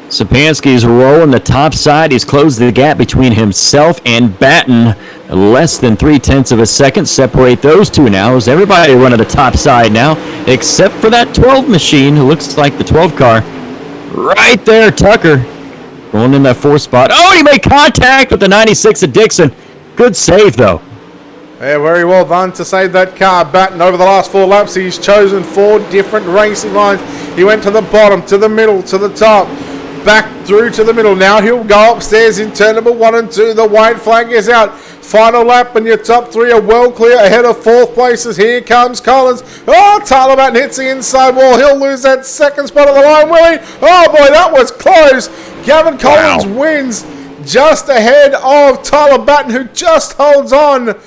Sapansky's rolling the top side. He's closed the gap between himself and Batten. Less than 0.3 of a second separate those 2 now. As everybody running the top side now, except for that 12 machine, who looks like the 12 car. Right there, Tucker. Going in that 4th spot. Oh, he made contact with the 96 of Dixon. Good save, though. Yeah, very well done to save that car. Batten over the last 4 laps, he's chosen 4 different racing lines. He went to the bottom, to the middle, to the top. Back through to the middle. Now he'll go upstairs in turn number 1 and 2. The white flag is out. Final lap and your top 3 are well clear ahead of 4th places. Here comes Collins. Oh, Tyler Batten hits the inside wall. He'll lose that 2nd spot on the line, will he? Oh boy, that was close. Gavin Collins wins just ahead of Tyler Batten, who just holds on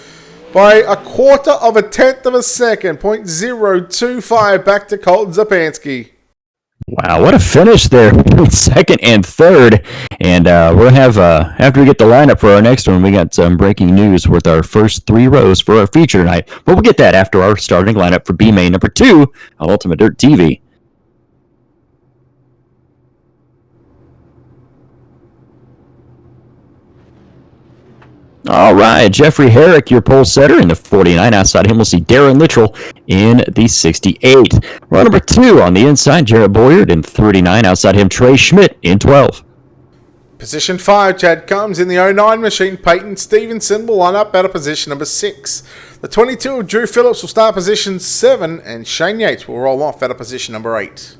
by a 1/4 of a 1/10 of a second. .025 back to Colton Zapansky. Wow, what a finish there between second and third. And we'll have, after we get the lineup for our next one, we got some breaking news with our first 3 rows for our feature tonight. But we'll get that after our starting lineup for B main number 2 on Ultimate Dirt TV. All right, Jeffrey Herrick, your pole setter in the 49. Outside him, we'll see Darren Littrell in the 68. Row number 2 on the inside, Jarrett Boyard in 39. Outside him, Trey Schmidt in 12. Position 5, Chad Combs in the 09 machine. Peyton Stevenson will line up out of position number 6. The 22 of Drew Phillips will start position 7, and Shane Yates will roll off out of position number 8.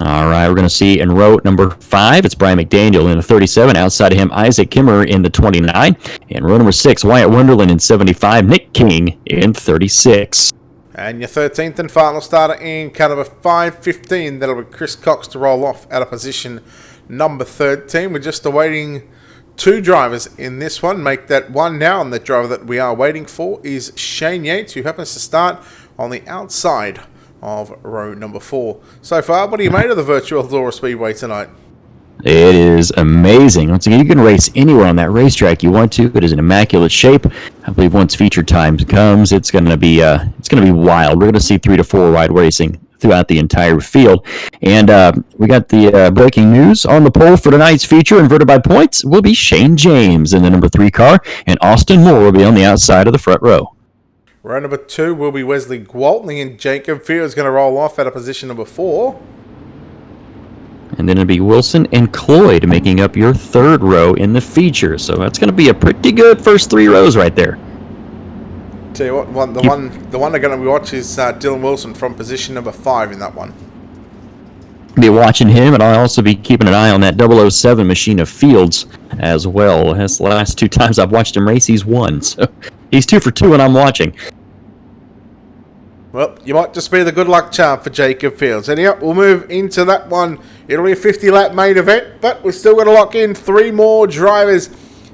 All right, we're going to see in row number 5, it's Brian McDaniel in the 37. Outside of him, Isaac Kimmerer in the 29. And row number 6, Wyatt Wonderland in 75. Nick King in 36. And your 13th and final starter in car number 515, that'll be Chris Cox to roll off out of position number 13. We're just awaiting 2 drivers in this one. Make that 1 now, and the driver that we are waiting for is Shane Yates, who happens to start on the outside of row number 4. So far, what do you made of the virtual Eldora Speedway tonight? It is amazing. Once again, you can race anywhere on that racetrack you want to. It is in immaculate shape. I believe once feature time comes, it's going to be wild. We're going to see 3 to 4 wide racing throughout the entire field. And we got the breaking news on the pole for tonight's feature. Inverted by points will be Shane James in the number 3 car, and Austin Moore will be on the outside of the front row. Row number 2 will be Wesley Gwaltney, and Jacob Fear is going to roll off out of position number 4. And then it'll be Wilson and Cloyd making up your 3rd row in the feature. So that's going to be a pretty good first 3 rows right there. Tell you what, the one they're going to be watching is Dylan Wilson from position number 5 in that one. Be watching him, and I'll also be keeping an eye on that 007 machine of Fields as well. That's the last 2 times I've watched him race, he's won. So he's 2 for 2 when I'm watching. Well, you might just be the good luck charm for Jacob Fields. Anyhow, we'll move into that one. It'll be a 50-lap main event, but we're still going to lock in 3 more drivers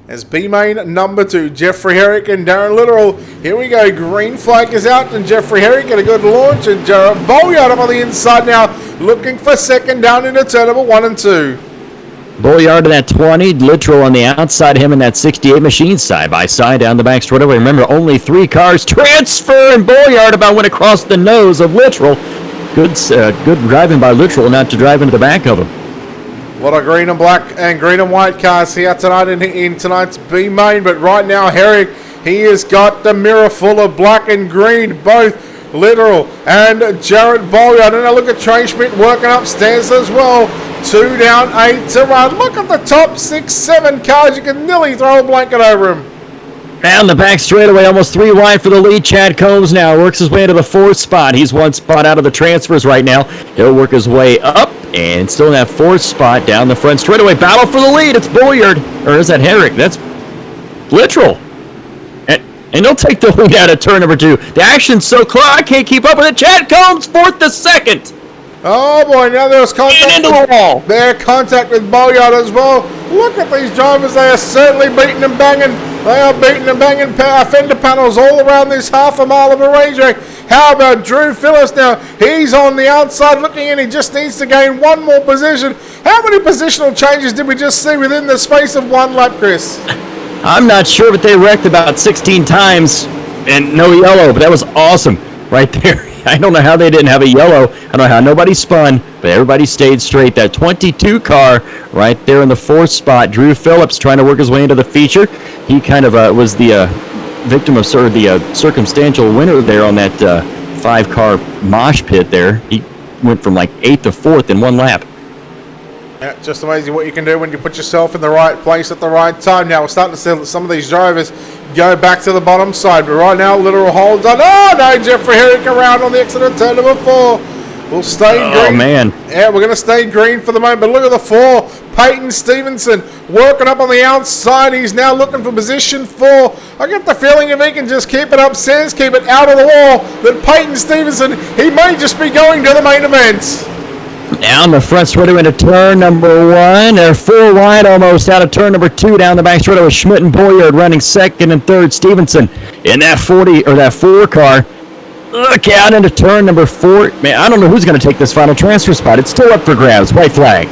as B-main number 2, Jeffrey Herrick and Darren Littrell. Here we go. Green flag is out, and Jeffrey Herrick get a good launch, and Jarrett Boyard up on the inside now, looking for second down into turn number 1 and 2. Boyard in that 20, Littrell on the outside, him in that 68 machine side by side down the back straightaway. Remember, only 3 cars transfer, and Boyard about went across the nose of Littrell. Good driving by Littrell not to drive into the back of him. A lot of green and black and green and white cars here tonight in tonight's B main, but right now Herrick, he has got the mirror full of black and green, both Littrell and Jarrett Boyard. And now look at Trey Schmidt working upstairs as well. 2 down, 8 to run. Look at the top 6, 7 cars. You can nearly throw a blanket over him. Down the back straightaway, almost 3 wide for the lead. Chad Combs now works his way into the 4th spot. He's 1 spot out of the transfers right now. He'll work his way up and still in that 4th spot down the front straightaway. Battle for the lead. It's Boyard. Or is that Herrick? That's Littrell. And he'll take the lead out of turn number 2. The action's so close, I can't keep up with it. Chad Combs, 4th to 2nd. Oh boy, now there's contact. And into the wall. There's contact with Boyard as well. Look at these drivers. They are certainly beating and banging. They are beating and banging fender panels all around this half a mile of a racetrack. How about Drew Phillips now? He's on the outside looking in. He just needs to gain 1 more position. How many positional changes did we just see within the space of 1 lap, Chris? I'm not sure, but they wrecked about 16 times and no yellow, but that was awesome right there. I don't know how they didn't have a yellow. I don't know how nobody spun, but everybody stayed straight. That 22 car right there in the 4th spot. Drew Phillips trying to work his way into the feature. He kind of was the victim of sort of the circumstantial winner there on that 5-car mosh pit there. He went from like 8th to 4th in 1 lap. Yeah, just amazing what you can do when you put yourself in the right place at the right time. Now we're starting to see some of these drivers go back to the bottom side, but right now Littrell holds on. Oh no, Jeffrey Herrick around on the exit of turn number 4. We'll stay green. Oh man. Yeah, we're going to stay green for the moment, but look at the 4. Peyton Stevenson working up on the outside. He's now looking for position 4. I get the feeling if he can just keep it upstairs, keep it out of the wall, that Peyton Stevenson, he may just be going to the main event. Down the front straightaway into turn number 1. They're 4 wide almost out of turn number 2. Down the back straightaway with Schmidt and Boyard running 2nd and 3rd. Stevenson in that 40 or that 4 car. Look out into turn number 4. Man, I don't know who's going to take this final transfer spot. It's still up for grabs. White flag.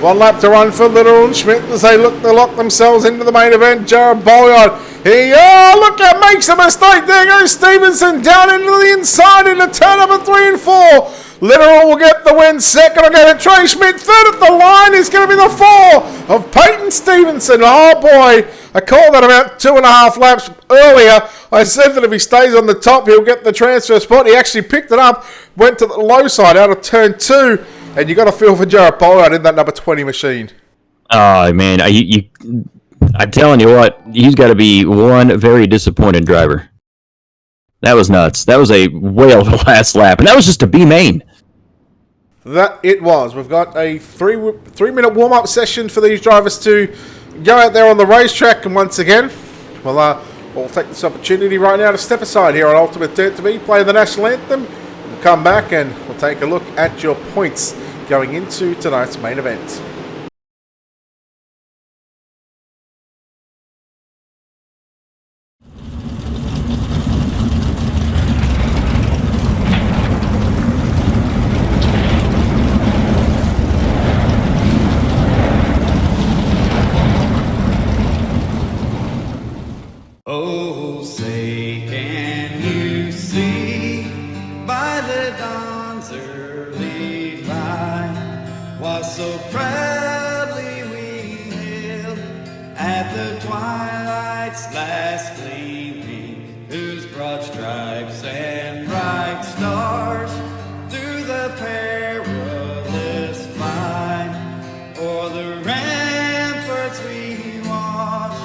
1 lap to run for Little and Schmidt as they look to lock themselves into the main event. Jared Bolyard, look out, makes a mistake. There goes Stevenson down into the inside into turn number 3 and 4. Literal will get the win. Second will go to Trey Schmidt. Third at the line is going to be the 4 of Peyton Stevenson. Oh boy, I called that about 2.5 laps earlier. I said that if he stays on the top, he'll get the transfer spot. He actually picked it up, went to the low side out of turn 2. And you got to feel for Jared Bolyard in that number 20 machine. Oh, man. I'm telling you what, he's got to be one very disappointed driver. That was nuts. That was a whale of a last lap. And that was just a B main. That it was. We've got a 3-minute warm-up session for these drivers to go out there on the racetrack. And once again, we'll take this opportunity right now to step aside here on Ultimate Dirt TV, play the national anthem. We'll come back and we'll take a look at your points going into tonight's main event. Oh, say can you see by the dawn's early light what so proudly we hailed at the twilight's last gleaming, whose broad stripes and bright stars through the perilous fight o'er the ramparts we watched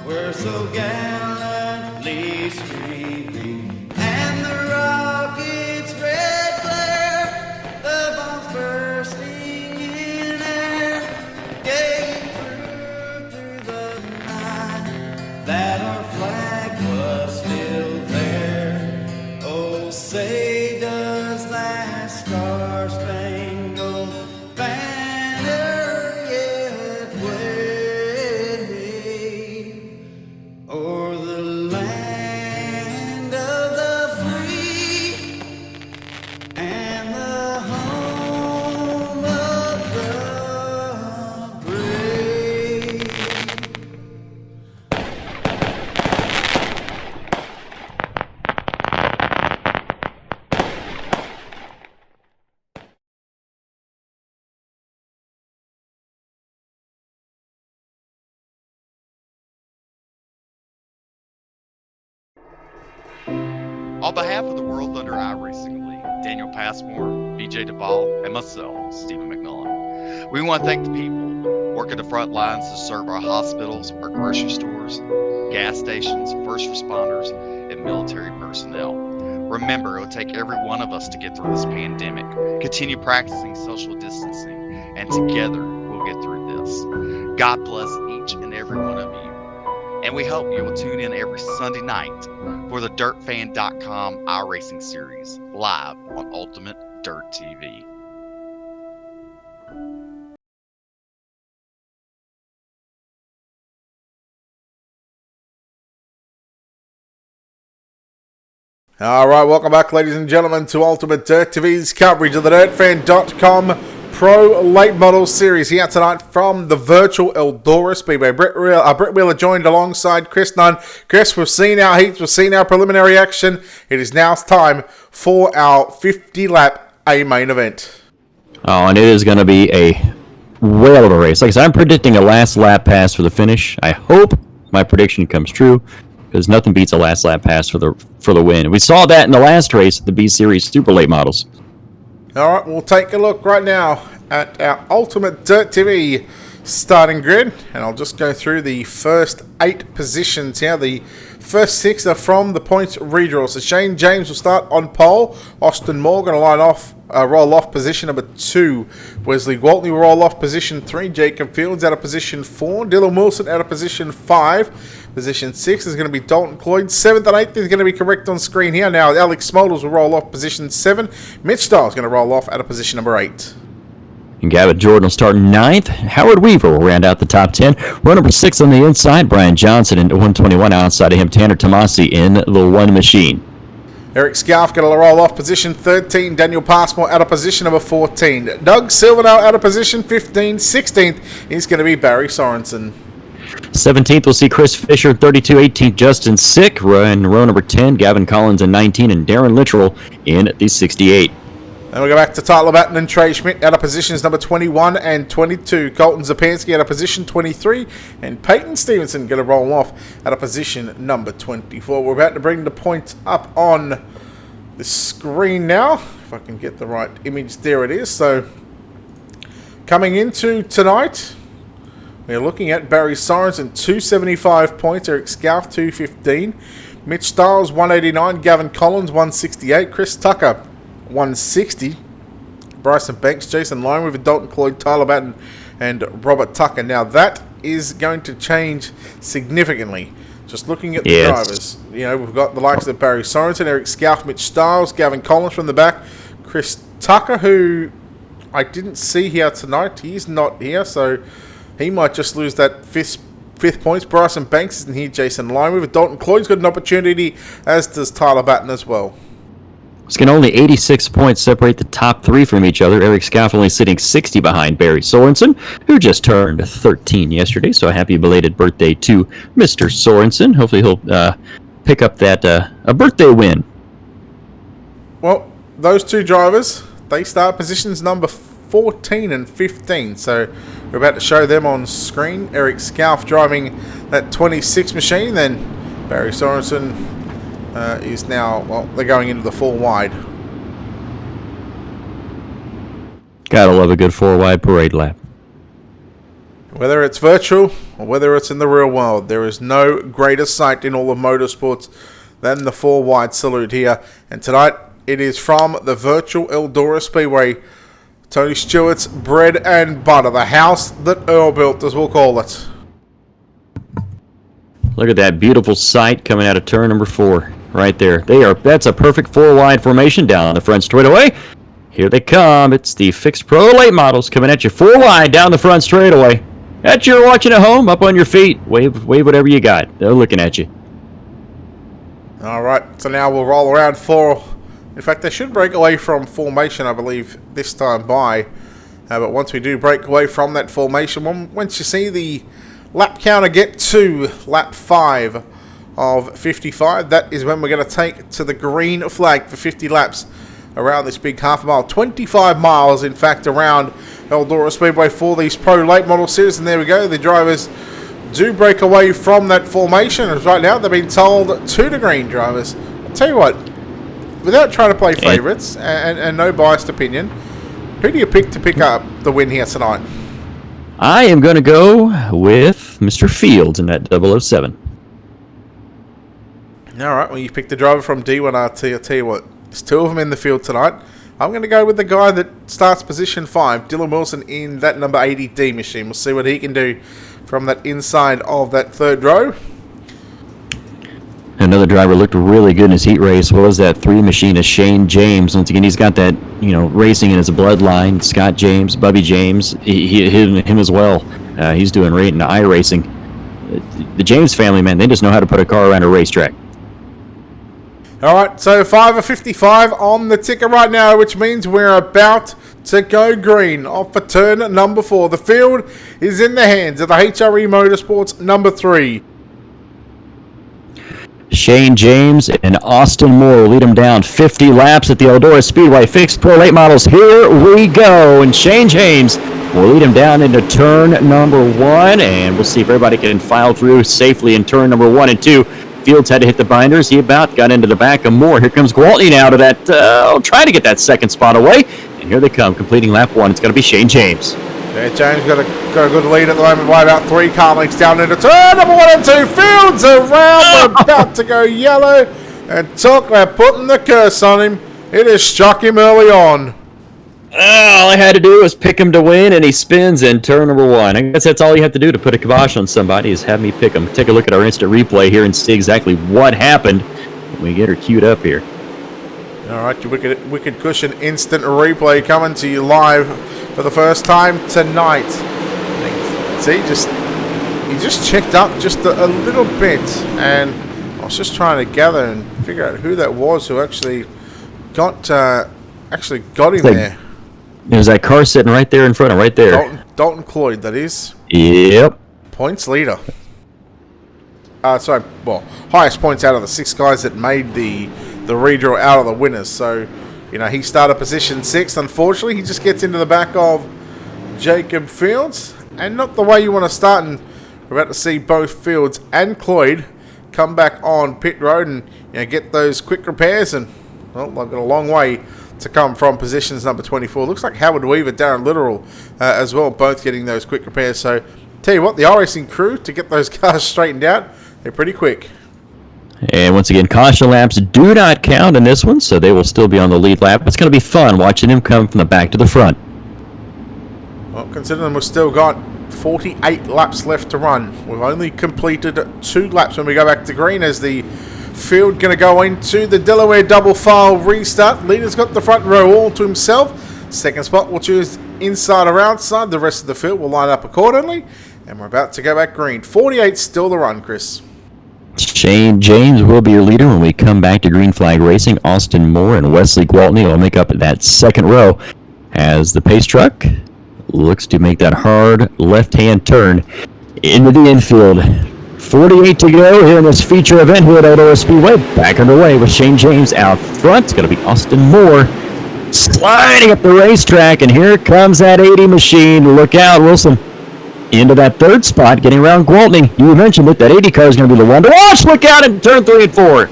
were so gallantly streaming, and the rockets' red glare, the bombs bursting in air, gave proof through the night that our flag was still there. Oh, say does that star-spangled banner yet wave o'er the land of the free and the home of the brave. On behalf of the World Thunder iRacing League, Daniel Passmore, BJ Duvall, and myself, Stephen McMillan, we want to thank the people working the front lines to serve our hospitals, our grocery stores, gas stations, first responders, and military personnel. Remember, it will take every one of us to get through this pandemic. Continue practicing social distancing, and together we'll get through this. God bless each and every one of you. And we hope you will tune in every Sunday night for the DirtFan.com iRacing series, live on Ultimate Dirt TV. All right, welcome back, ladies and gentlemen, to Ultimate Dirt TV's coverage of the DirtFan.com Pro Late Model Series here tonight from the virtual Eldora Speedway. Brett Wheeler joined alongside Chris Nunn. Chris, we've seen our heats, we've seen our preliminary action. It is now time for our 50-lap A main event. Oh, and it is going to be a whale of a race. Like I said, I'm predicting a last lap pass for the finish. I hope my prediction comes true, because nothing beats a last lap pass for the win. We saw that in the last race at the B Series Super Late Models. All right, we'll take a look right now at our Ultimate Dirt TV starting grid, and I'll just go through the first 8 positions here. The first 6 are from the points redraw. So Shane James will start on pole. Austin Moore going to roll off position number 2. Wesley Gwaltney will roll off position 3. Jacob Fields out of position 4. Dylan Wilson out of position 5. Position 6 is going to be Dalton Cloyd. 7th and 8th is going to be correct on screen here. Now Alex Smolders will roll off position 7. Mitch Starr is going to roll off out of position number 8. And Gavin Jordan will start 9th. Howard Weaver will round out the top 10. Row number 6 on the inside. Brian Johnson in 121 outside of him. Tanner Tomasi in the 1 machine. Eric Scarf going to roll off position 13. Daniel Passmore out of position number 14. Doug Silvernail out of position 15. 16th is going to be Barry Sorensen. 17th, we'll see Chris Fisher. 32, 18th, Justin Sick. In row number 10, Gavin Collins in 19, and Darren Littrell in the 68. Then we go back to Tyler Batten and Trey Schmidt out of positions number 21 and 22. Colton Zapansky out of position 23. And Peyton Stevenson going to roll off out of position number 24. We're about to bring the points up on the screen now. If I can get the right image, there it is. So coming into tonight, we're looking at Barry Sorensen, 275 points. Eric Scarf, 215. Mitch Stiles, 189. Gavin Collins, 168. Chris Tucker, 160. Bryson Banks, Jason Lyon with Dalton Cloyd, Tyler Batten, and Robert Tucker. Now that is going to change significantly. Just looking at the drivers, you know, we've got the likes of Barry Sorensen, Eric Scarf, Mitch Stiles, Gavin Collins from the back, Chris Tucker, who I didn't see here tonight. He's not here, so he might just lose that fifth points. Bryson Banks isn't here. Jason Lyon with Dalton Cloyd's got an opportunity, as does Tyler Batten as well. It's going to only 86 points separate the top three from each other. Eric Scarf only sitting 60 behind Barry Sorensen, who just turned 13 yesterday. So a happy belated birthday to Mr. Sorensen. Hopefully he'll pick up that a birthday win. Well, those two drivers, they start positions number 14 and 15. So we're about to show them on screen. Eric Scarf driving that 26 machine, then Barry Sorensen is now, well, they're going into the 4 wide. Gotta love a good 4 wide parade lap. Whether it's virtual or whether it's in the real world, there is no greater sight in all of motorsports than the 4 wide salute here. And tonight it is from the virtual Eldora Speedway, Tony Stewart's bread and butter, the house that Earl built, as we'll call it. Look at that beautiful sight coming out of turn number 4. Right there. That's a perfect 4 wide formation down on the front straightaway. Here they come. It's the Fixed Pro late models coming at you 4 wide down the front straightaway. At you're watching at home, up on your feet. Wave whatever you got. They're looking at you. All right, so now we'll roll around 4. In fact, they should break away from formation, I believe, this time by. But once we do break away from that formation, once you see the lap counter get to lap 5 of 55, that is when we're going to take to the green flag for 50 laps around this big half a mile. 25 miles, in fact, around Eldora Speedway for these Pro Late Model Series. And there we go. The drivers do break away from that formation. As right now, they've been told to the green, drivers. I'll tell you what, without trying to play favourites and no biased opinion, who do you pick to pick up the win here tonight? I am going to go with Mr. Fields in that 007. All right, well, you picked the driver from D1RT. I'll tell you what, there's 2 of them in the field tonight. I'm going to go with the guy that starts position 5, Dylan Wilson, in that number 80D machine. We'll see what he can do from that inside of that 3rd row. Another driver looked really good in his heat race was that 3 machinist Shane James. Once again, he's got that, racing in his bloodline. Scott James, Bubby James, him as well. He's doing great in the iRacing. The James family, man, they just know how to put a car around a racetrack. All right, so 5 of 55 on the ticker right now, which means we're about to go green off for turn number 4. The field is in the hands of the HRE Motorsports number 3. Shane James and Austin Moore lead him down 50 laps at the Eldora Speedway Fixed Pro Late Models. Here we go, and Shane James will lead him down into turn number 1, and we'll see if everybody can file through safely in turn number 1 and 2. Fields had to hit the binders. He about got into the back of Moore. Here comes Gwaltney now to that, trying to get that 2nd spot away. And here they come, completing lap 1. It's going to be Shane James. Yeah, James got a good lead at the moment by about 3 car lengths down into turn number 1 and 2. Fields around. We're about to go yellow. And talk about putting the curse on him. It has struck him early on. All I had to do was pick him to win, and he spins in turn number 1. I guess that's all you have to do to put a kibosh on somebody is have me pick him. Take a look at our instant replay here and see exactly what happened when we get her queued up here. All right, your Wicked Cushion instant replay coming to you live for the first time tonight. See, he just checked up just a little bit, and I'll was just trying to gather and figure out who that was who actually got him there. There's that car sitting right there in front of right there. Dalton Cloyd, that is. Yep. Points leader. Highest points out of the 6 guys that made the redraw out of the winners. So, he started position 6th. Unfortunately, he just gets into the back of Jacob Fields. And not the way you want to start. And we're about to see both Fields and Cloyd come back on pit road and get those quick repairs. And, they've got a long way to come from positions number 24. Looks like Howard Weaver, Darren Littoral as well, both getting those quick repairs. So, tell you what, the iRacing crew, to get those cars straightened out, they're pretty quick. And once again, caution laps do not count in this one, so they will still be on the lead lap. It's going to be fun watching them come from the back to the front. Well, considering we've still got 48 laps left to run, we've only completed 2 laps when we go back to green, as the field going to go into the Delaware double file restart. Leader's got the front row all to himself. Second spot will choose inside or outside. The rest of the field will line up accordingly. And we're about to go back green. 48 still to run, Chris. Shane James will be your leader when we come back to Green Flag Racing. Austin Moore and Wesley Gwaltney will make up that second row as the pace truck looks to make that hard left-hand turn into the infield. 48 to go here in this feature event here at Eldora Speedway. Back underway with Shane James out front. It's going to be Austin Moore sliding up the racetrack, and here comes that 80 machine. Look out, Wilson. Into that third spot, getting around Gwaltney. You mentioned it, that 80 car is going to be the one to watch. Look out in turn 3 and 4.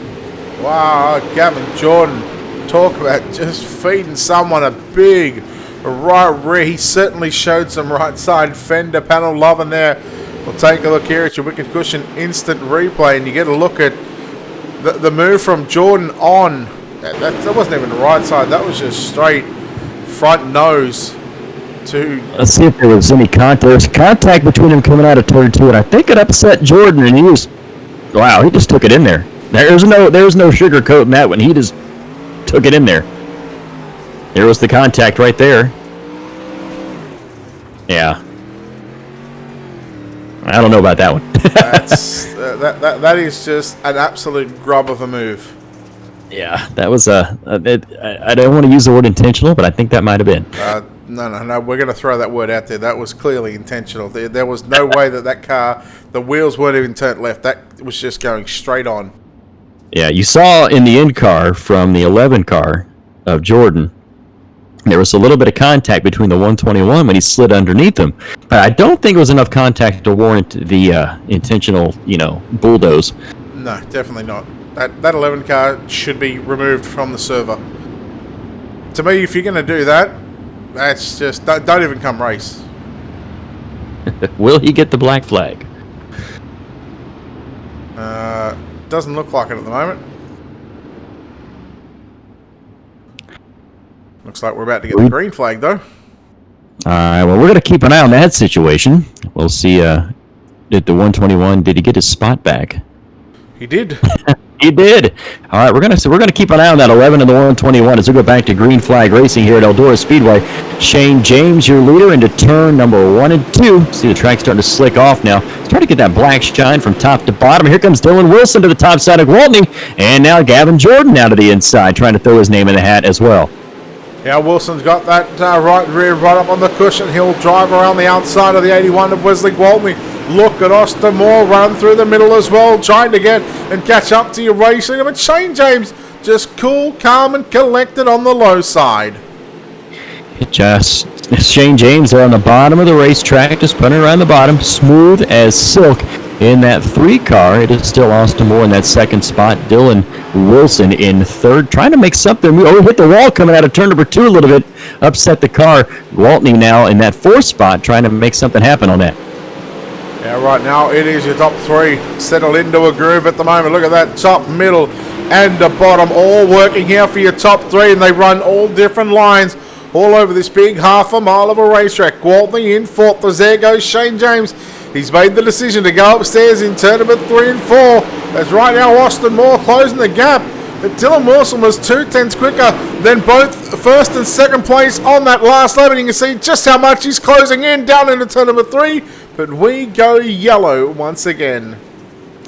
Wow, Gavin Jordan, talk about just feeding someone a big right rear. He certainly showed some right side fender panel love in there. We'll take a look here at your Wicked Cushion instant replay, and you get a look at the move from Jordan on. That wasn't even the right side. That was just straight front nose. Let's see if there was any contact. There was contact between them coming out of turn 2, and I think it upset Jordan, and he just took it in there. There's no sugarcoating that one. He just took it in there. There was the contact right there. Yeah. I don't know about that one. that is just an absolute grub of a move. Yeah, that was I don't want to use the word intentional, but I think that might have been. No. We're going to throw that word out there. That was clearly intentional. There was no way that car, the wheels weren't even turned left. That was just going straight on. Yeah, you saw in the end car from the 11 car of Jordan, there was a little bit of contact between the 121 when he slid underneath him. But I don't think it was enough contact to warrant the intentional, bulldoze. No, definitely not. That 11 car should be removed from the server. To me, if you're going to do that, that's just don't even come race. Will he get the black flag? Doesn't look like it at the moment. Looks like we're about to get the green flag, though. Well, we're going to keep an eye on that situation. We'll see. Did the 121? Did he get his spot back? He did. He did. All right, we're gonna keep an eye on that 11 and the 121 as we go back to Green Flag Racing here at Eldora Speedway. Shane James, your leader, into turn number 1 and 2. See the track starting to slick off now. Trying to get that black shine from top to bottom. Here comes Dylan Wilson to the top side of Gwaltney, and now Gavin Jordan out of the inside, trying to throw his name in the hat as well. Yeah, Wilson's got that right rear right up on the cushion. He'll drive around the outside of the 81 of Wesley Gwaltney. Look at Austin Moore run through the middle as well, trying to get and catch up to your race leader. But Shane James just cool, calm, and collected on the low side. Shane James there on the bottom of the racetrack, just putting around the bottom, smooth as silk. In that 3 car, it is still Austin Moore in that second spot. Dylan Wilson in third, trying to make something move. Oh, hit the wall coming out of turn number 2 a little bit, upset the car. Gwaltney now in that 4th spot, trying to make something happen on that. Yeah, right now it is your top 3 settled into a groove at the moment. Look at that top, middle, and the bottom all working here for your top 3, and they run all different lines all over this big half a mile of a racetrack. Gwaltney in 4th as there goes Shane James. He's made the decision to go upstairs in turn number 3 and 4. As right now Austin Moore closing the gap. But Dylan Wilson was 2/10 quicker than both first and second place on that last lap. And you can see just how much he's closing in down into turn number 3. But we go yellow once again.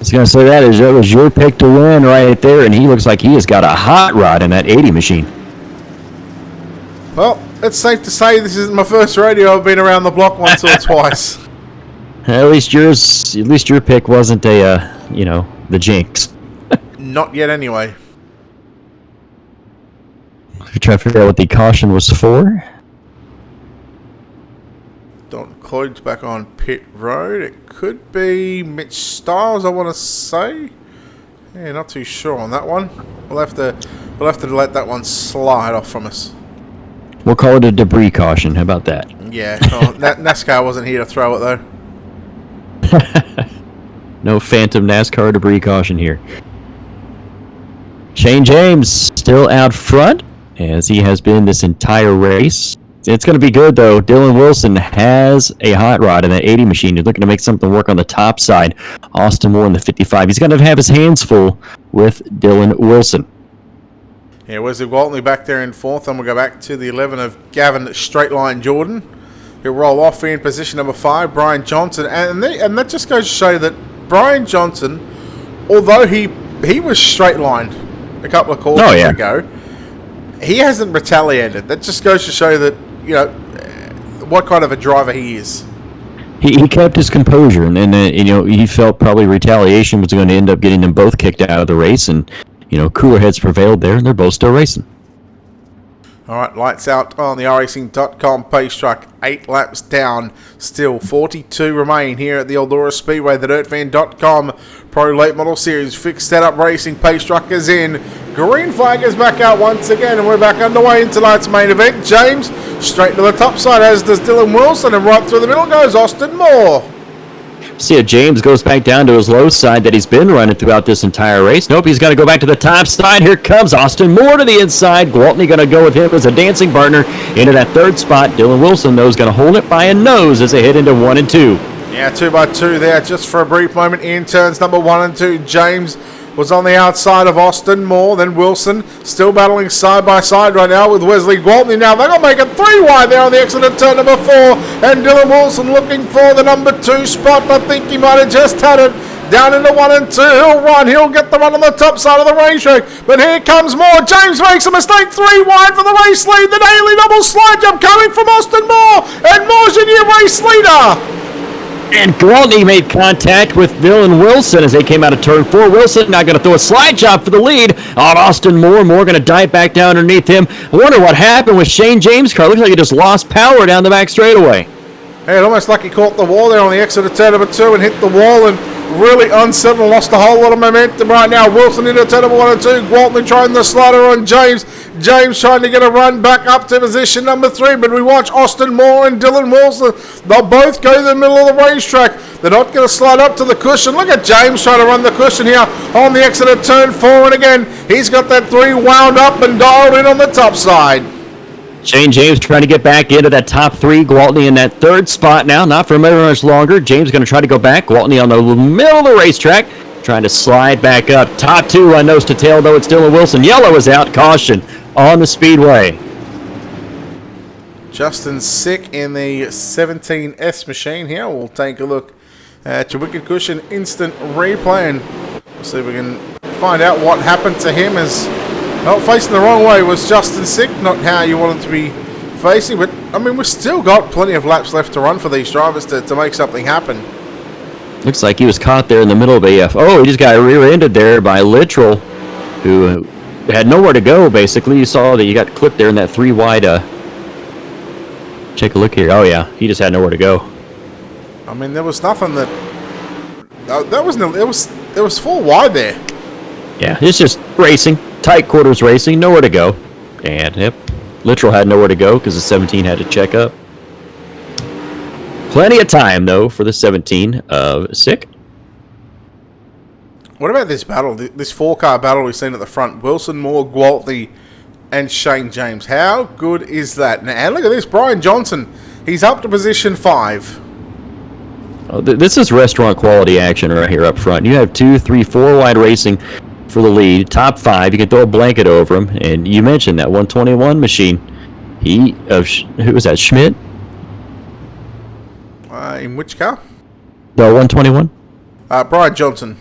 was going to say that was your pick to win right there, and he looks like he has got a hot rod in that 80 machine. Well, it's safe to say this isn't my first rodeo. I've been around the block once or twice. At least your pick wasn't the jinx. Not yet, anyway. We're trying to figure out what the caution was for. Don Cloyd's back on pit road. It could be Mitch Stiles, I want to say. Yeah, not too sure on that one. We'll have to let that one slide off from us. We'll call it a debris caution. How about that? Yeah, NASCAR wasn't here to throw it though. No phantom NASCAR debris caution here. Shane James still out front, as he has been this entire race. It's going to be good, though. Dylan Wilson has a hot rod in that 80 machine. He's looking to make something work on the top side. Austin Moore in the 55. He's going to have his hands full with Dylan Wilson. Yeah, Wesley Waltley back there in fourth, and we'll go back to the 11 of Gavin Straightline Jordan. He'll roll off in position number 5, Brian Johnson. And that just goes to show that Brian Johnson, although he was straight lined a couple of quarters ago, he hasn't retaliated. That just goes to show that, what kind of a driver he is. He kept his composure, and then he felt probably retaliation was going to end up getting them both kicked out of the race, and cooler heads prevailed there, and they're both still racing. All right, lights out on the iRacing.com pace truck. 8 laps down, still 42 remain here at the Eldora Speedway. The DirtFan.com Pro Late Model Series fixed setup racing pace truck is in. Green flag is back out once again, and we're back underway in tonight's main event. James straight to the top side, as does Dylan Wilson, and right through the middle goes Austin Moore. See if James goes back down to his low side that he's been running throughout this entire race. Nope, he's got to go back to the top side. Here comes Austin Moore to the inside. Gwaltney going to go with him as a dancing partner into that third spot. Dylan Wilson, though, is going to hold it by a nose as they head into 1 and 2. Yeah, 2 by 2 there just for a brief moment in turns number 1 and 2. James was on the outside of Austin Moore, then Wilson still battling side by side right now with Wesley Gwaltney. Now they're going to make it 3 wide there on the exit of turn number 4, and Dylan Wilson looking for the number 2 spot. I think he might have just had it down into 1 and 2. He'll get the run on the top side of the racetrack, but here comes Moore. James makes a mistake, 3 wide for the race lead. The daily double slide jump coming from Austin Moore, and Moore's your new race leader. And Gwaltney made contact with Dylan Wilson as they came out of turn 4. Wilson now going to throw a slide job for the lead on Austin Moore. Moore going to dive back down underneath him. I wonder what happened with Shane James' car. Looks like he just lost power down the back straightaway. Hey, it almost like he caught the wall there on the exit of turn number 2 and hit the wall and really unsettled, lost a whole lot of momentum right now. Wilson into turn number 1 and 2. Gwaltney trying the slider on James. James trying to get a run back up to position number 3, but we watch Austin Moore and Dylan Wilson. They'll both go to the middle of the racetrack. They're not going to slide up to the cushion. Look at James trying to run the cushion here on the exit of turn 4, and again, he's got that 3 wound up and dialed in on the top side. Shane James trying to get back into that top 3. Gwaltney in that third spot now, not for very much longer. James going to try to go back. Gwaltney on the middle of the racetrack, trying to slide back up. Top 2 on nose to tail, though it's Dylan Wilson. Yellow is out. Caution on the speedway. Justin Sick in the 17S machine here. We'll take a look at your Wicked Cushion instant replay, and we'll see if we can find out what happened to him. As well, facing the wrong way was Justin Sick, not how you want him to be facing, but I mean, we've still got plenty of laps left to run for these drivers to make something happen. Looks like he was caught there in the middle of AF. Oh, he just got rear-ended there by Littrell, who had nowhere to go, basically. You saw that he got clipped there in that 3 wide. Take a look here. Oh, yeah, he just had nowhere to go. I mean, there was nothing that it was 4 wide there. Yeah, it's just racing. Tight quarters racing, nowhere to go. And, yep, Littrell had nowhere to go because the 17 had to check up. Plenty of time, though, for the 17 of Sick. What about this battle, this 4-car battle we've seen at the front? Wilson, Moore, Gwaltney, and Shane James. How good is that? Now, look at this. Brian Johnson, he's up to position 5. Oh, this is restaurant quality action right here up front. You have 2, 3, 4 wide racing for the lead. Top 5, you can throw a blanket over him. And you mentioned that 121 machine. Who was that, Schmidt? In which car? The 121? Brian Johnson.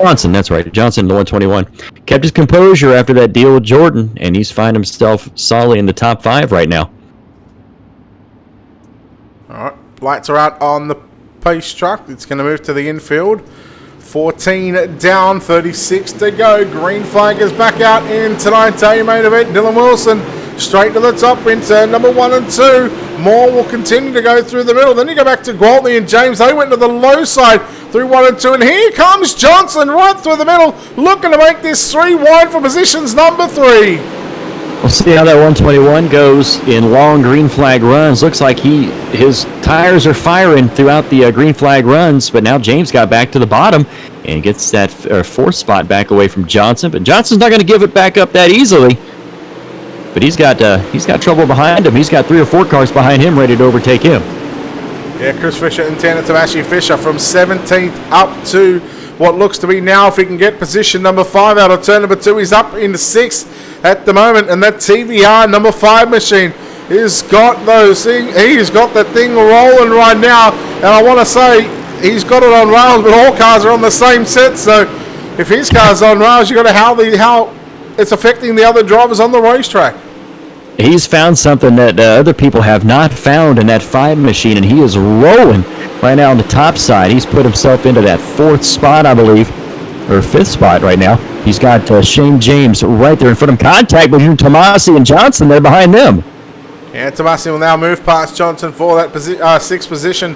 Johnson, that's right. Johnson, the 121. Kept his composure after that deal with Jordan, and he's finding himself solidly in the top 5 right now. All right, lights are out on the pace truck. It's going to move to the infield. 14 down, 36 to go. Green flag is back out in tonight's main event. Dylan Wilson straight to the top into number 1 and 2. Moore will continue to go through the middle. Then you go back to Gwaltney and James. They went to the low side through 1 and 2. And here comes Johnson right through the middle, looking to make this 3 wide for positions number 3. We'll see how that 121 goes in long green flag runs. Looks like his tires are firing throughout the green flag runs, but now James got back to the bottom and gets that 4th spot back away from Johnson. But Johnson's not going to give it back up that easily. But he's got trouble behind him. He's got 3 or 4 cars behind him ready to overtake him. Yeah, Chris Fisher and Tanner Tamashi Fisher from 17th up to what looks to be now, if he can get position number 5 out of turn number 2, he's up into 6th at the moment. And that TVR number 5 machine has got he's got that thing rolling right now. And I want to say he's got it on rails, but all cars are on the same set. So if his car's on rails, you've got to how it's affecting the other drivers on the racetrack. He's found something that other people have not found in that 5 machine, and he is rolling right now on the top side. He's put himself into that 4th spot, I believe, or 5th spot right now. He's got Shane James right there in front of him. Contact between Tomasi and Johnson there behind them. Yeah, Tomasi will now move past Johnson for that 6th position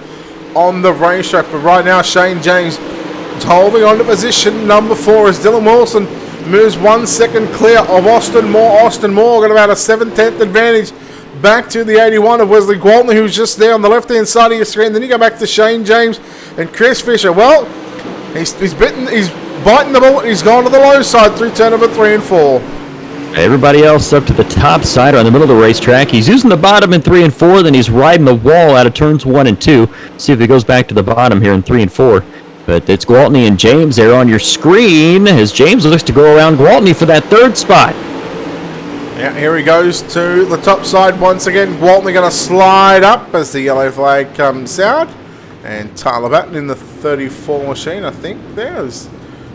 on the racetrack. But right now, Shane James is holding on to position number 4 as Dylan Wilson moves 1 second clear of Austin Moore. Austin Moore got about a 7/10 advantage back to the 81 of Wesley Gwaltney, who's just there on the left-hand side of your screen. Then you go back to Shane James and Chris Fisher. Well, he's biting the bullet. He's gone to the low side through turn number 3 and 4. Everybody else up to the top side or in the middle of the racetrack. He's using the bottom in 3 and 4, then he's riding the wall out of turns 1 and 2. See if he goes back to the bottom here in 3 and 4. But it's Gwaltney and James there on your screen as James looks to go around Gwaltney for that 3rd spot. Yeah, here he goes to the top side once again. Gwaltney going to slide up as the yellow flag comes out. And Tyler Batten in the 34 machine, I think,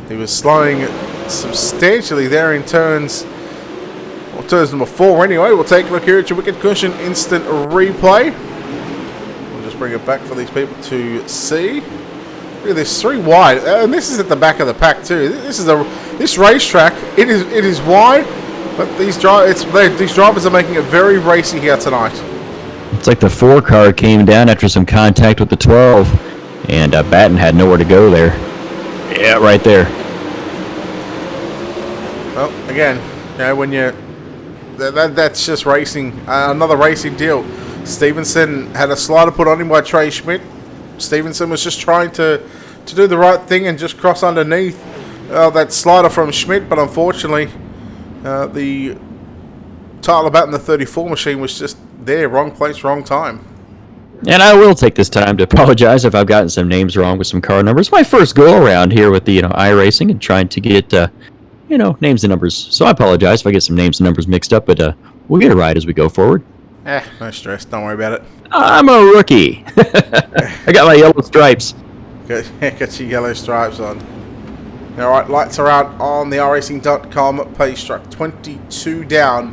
he was slowing substantially there in turns number 4 anyway. We'll take a look here at your Wicked Cushion instant replay. We'll just bring it back for these people to see. Look at this, 3 wide, and this is at the back of the pack too. This racetrack. It is wide, but these drivers are making it very racy here tonight. It's like the 4 car came down after some contact with the 12, and Batten had nowhere to go there. Yeah, right there. Well, again, when you that's just racing. Another racing deal. Stevenson had a slider put on him by Trey Schmidt. Stevenson was just trying to do the right thing and just cross underneath that slider from Schmidt, but unfortunately the Tyler Batten, the 34 machine, was just there, wrong place, wrong time. And I will take this time to apologize if I've gotten some names wrong with some car numbers. My first go around here with the iRacing and trying to get names and numbers. So I apologize if I get some names and numbers mixed up, but we'll get it right as we go forward. No stress. Don't worry about it. I'm a rookie. I got my yellow stripes. Got your yellow stripes on. All right, lights are out on the iRacing.com pace truck. 22 down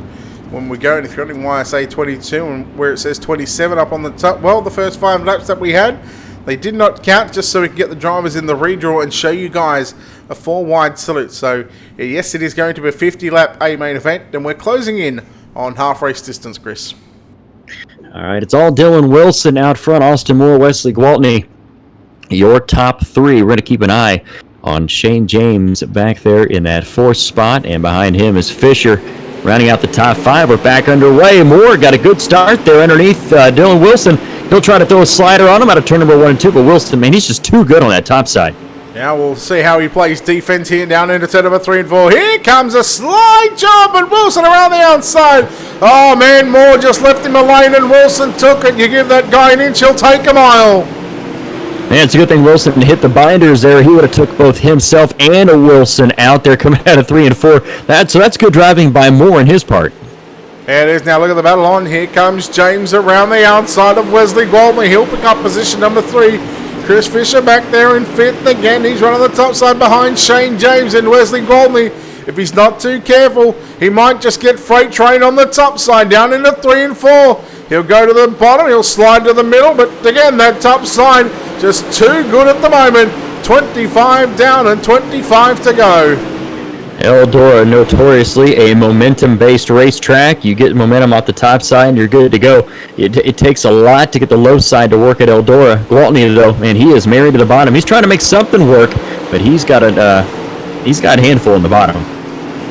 when we go. And if you're wondering why I say 22 and where it says 27 up on the top, well, the first 5 laps that we had, they did not count, just so we can get the drivers in the redraw and show you guys a 4-wide salute. So, yes, it is going to be a 50-lap A main event, and we're closing in on half race distance, Chris. All right, it's all Dylan Wilson out front, Austin Moore, Wesley Gwaltney. Your top 3. We're going to keep an eye on Shane James back there in that 4th spot, and behind him is Fisher. Rounding out the top 5, we're back underway. Moore got a good start there underneath Dylan Wilson. He'll try to throw a slider on him out of turn number 1 and 2, but Wilson, man, he's just too good on that top side. Now we'll see how he plays defense here down into turn number 3 and 4. Here comes a slide job, and Wilson around the outside. Oh, man, Moore just left him a lane, and Wilson took it. You give that guy an inch, he'll take a mile. Man, it's a good thing Wilson hit the binders there. He would have took both himself and a Wilson out there coming out of 3 and 4. So that's good driving by Moore on his part. There it is. Now look at the battle on. Here comes James around the outside of Wesley Gwaltney. He'll pick up position number 3. Chris Fisher back there in 5th again. He's running the top side behind Shane James and Wesley Gwaltney. If he's not too careful, he might just get Freight Train on the top side, down into 3 and 4. He'll go to the bottom, he'll slide to the middle, but again, that top side just too good at the moment. 25 down and 25 to go. Eldora, notoriously a momentum-based racetrack. You get momentum off the top side and you're good to go. It takes a lot to get the low side to work at Eldora. Gwaltney, though, man, he is married to the bottom. He's trying to make something work, but he's got a handful in the bottom.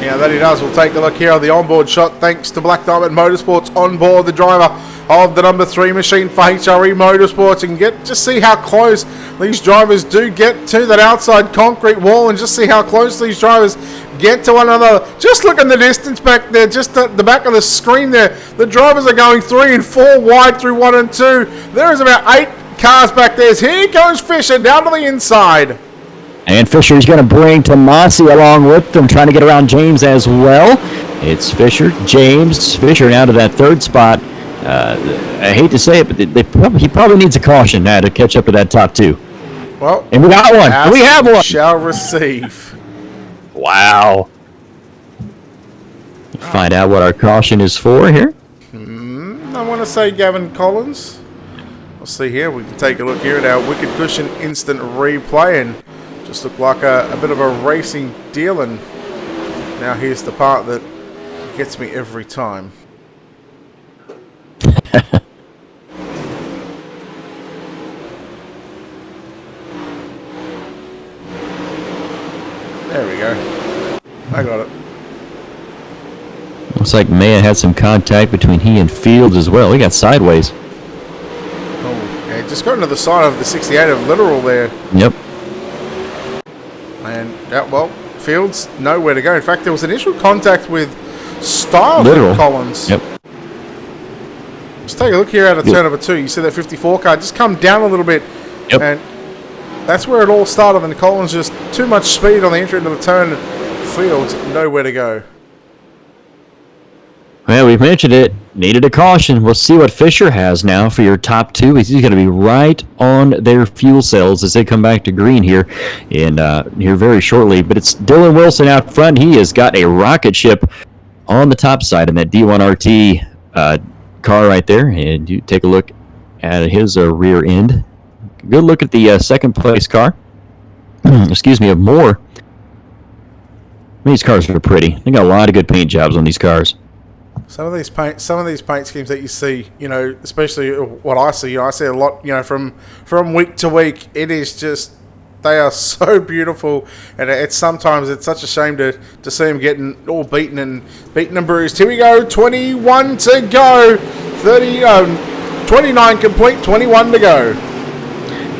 Yeah, that he does. We'll take a look here on the onboard shot. Thanks to Black Diamond Motorsports on board, the driver of the number 3 machine for HRE Motorsports, and just see how close these drivers do get to that outside concrete wall, and just see how close these drivers get to one another. Just look in the distance back there, just at the back of the screen there. The drivers are going 3 and 4 wide through 1 and 2. There is about 8 cars back there. Here goes Fisher down to the inside. And Fisher's going to bring Tomasi along with them, trying to get around James as well. It's Fisher, James, Fisher now to that 3rd spot. I hate to say it, but he probably needs a caution now to catch up to that top 2. Well, and we got one. We have one. Shall receive. Wow. Find out what our caution is for here. I want to say Gavin Collins. We'll see here. We can take a look here at our Wicked Cushion instant replay and just look like a bit of a racing deal. And now here's the part that gets me every time. There we go. I got it. Looks like Maya had some contact between he and Fields as well. He got sideways. Oh, yeah, just got into the side of the 68 of Literal there. Yep. And, yeah, well, Fields nowhere to go. In fact, there was initial contact with Styles Literal. and Collins. Yep. Just take a look here at turn number 2. You see that 54 car just come down a little bit. Yep. And that's where it all started. And Collins just too much speed on the entry into the turn. Fields nowhere to go. Well, we've mentioned it. Needed a caution. We'll see what Fisher has now for your top 2. He's going to be right on their fuel cells as they come back to green here very shortly. But it's Dylan Wilson out front. He has got a rocket ship on the top side in that D1 RT car right there. And you take a look at his rear end. Good look at the second place car. Excuse me, of Moore. These cars are pretty. They got a lot of good paint jobs on these cars. Some of these paint schemes that you see, especially what I see, I see a lot, from week to week. It is just, they are so beautiful, and it's sometimes such a shame to see them getting all beaten and bruised. Here we go, 21 to go, 29 complete, 21 to go.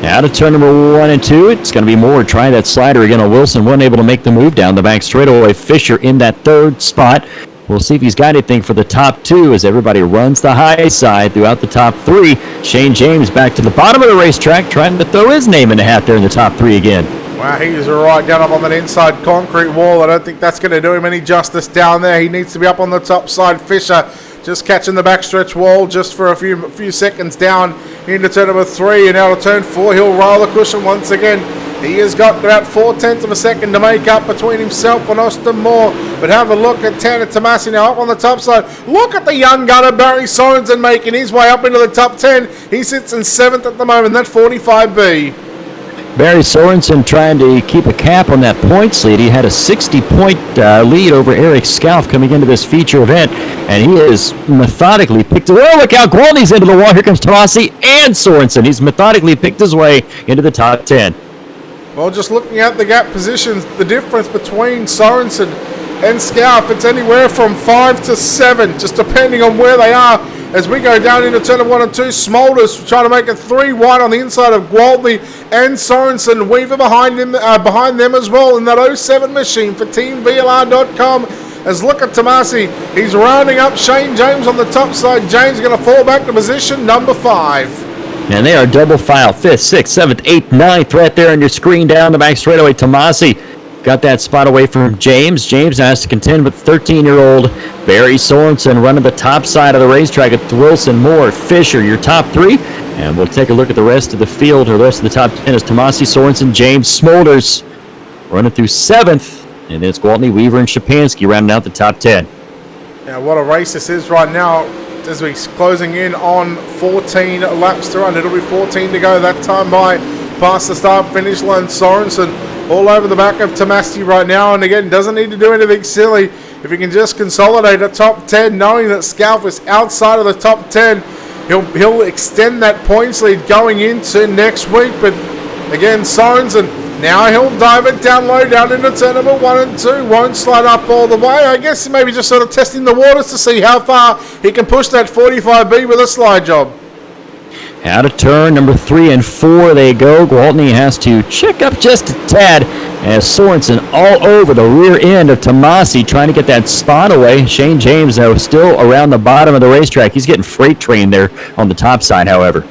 Out of turn number 1 and 2, it's going to be Moore trying that slider again on Wilson. Wasn't able to make the move down the back straightaway. Fisher in that 3rd spot. We'll see if he's got anything for the top 2 as everybody runs the high side throughout the top 3. Shane James back to the bottom of the racetrack trying to throw his name in the hat there in the top 3 again. Wow, he's right down up on that inside concrete wall. I don't think that's going to do him any justice down there. He needs to be up on the top side. Fisher just catching the backstretch wall just for a few seconds down into turn number 3 and out of turn 4. He'll roll the cushion once again. He has got about 0.4 of a second to make up between himself and Austin Moore. But have a look at Tanner Tomasi now up on the top side. Look at the young gunner Barry Sorensen making his way up into the top 10. He sits in 7th at the moment, that 45B. Barry Sorensen trying to keep a cap on that points lead. He had a 60-point lead over Eric Scalf coming into this feature event, and he is methodically picked. Oh, look out! Gwaltney's into the wall. Here comes Tomasi and Sorensen. He's methodically picked his way into the top 10. Well, just looking at the gap positions, the difference between Sorensen and Scalf, it's anywhere from 5 to 7, just depending on where they are. As we go down into turn of 1 and 2, Smolders trying to make it 3 wide on the inside of Gwaltney and Sorensen. Weaver behind them as well in that 07 machine for TeamVLR.com. As look at Tomasi, he's rounding up Shane James on the top side. James going to fall back to position number 5. And they are double file, 5th, 6th, 7th, 8th, 9th, right there on your screen down the back straightaway. Tomasi got that spot away from James. James has to contend with 13-year-old Barry Sorensen running the top side of the racetrack. It's Wilson, Moore, Fisher, your top three. And we'll take a look at the rest of the field, or the rest of the top 10 is Tomasi, Sorensen, James, Smolders running through 7th. And then it's Gwaltney, Weaver, and Shapansky rounding out the top 10. Now, what a race this is right now as we're closing in on 14 laps to run. It'll be 14 to go that time by past the start finish line. Sorensen all over the back of Tomasi right now, and again, doesn't need to do anything silly. If he can just consolidate a top 10, knowing that Scalf is outside of the top 10, he'll extend that points lead going into next week. But again, Sorensen, now he'll dive it down low, down into turn number 1 and 2. Won't slide up all the way. I guess maybe just sort of testing the waters to see how far he can push that 45B with a slide job. Out of turn number 3 and 4 they go. Gwaltney has to check up just a tad as Sorensen all over the rear end of Tomasi trying to get that spot away. Shane James, though, still around the bottom of the racetrack. He's getting freight trained there on the top side, however.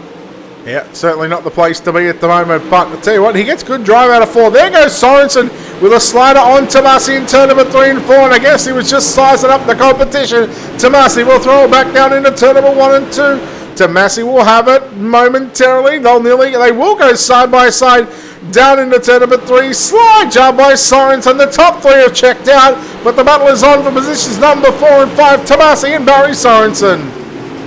Yeah, certainly not the place to be at the moment, but I tell you what, he gets good drive out of 4. There goes Sorensen with a slider on Tomasi in turn number 3 and 4, and I guess he was just sizing up the competition. Tomasi will throw it back down into turn number 1 and 2. Tomasi will have it momentarily. They will go side by side down into turn number 3. Slide job by Sorensen. The top 3 have checked out, but the battle is on for positions number 4 and 5. Tomasi and Barry Sorensen.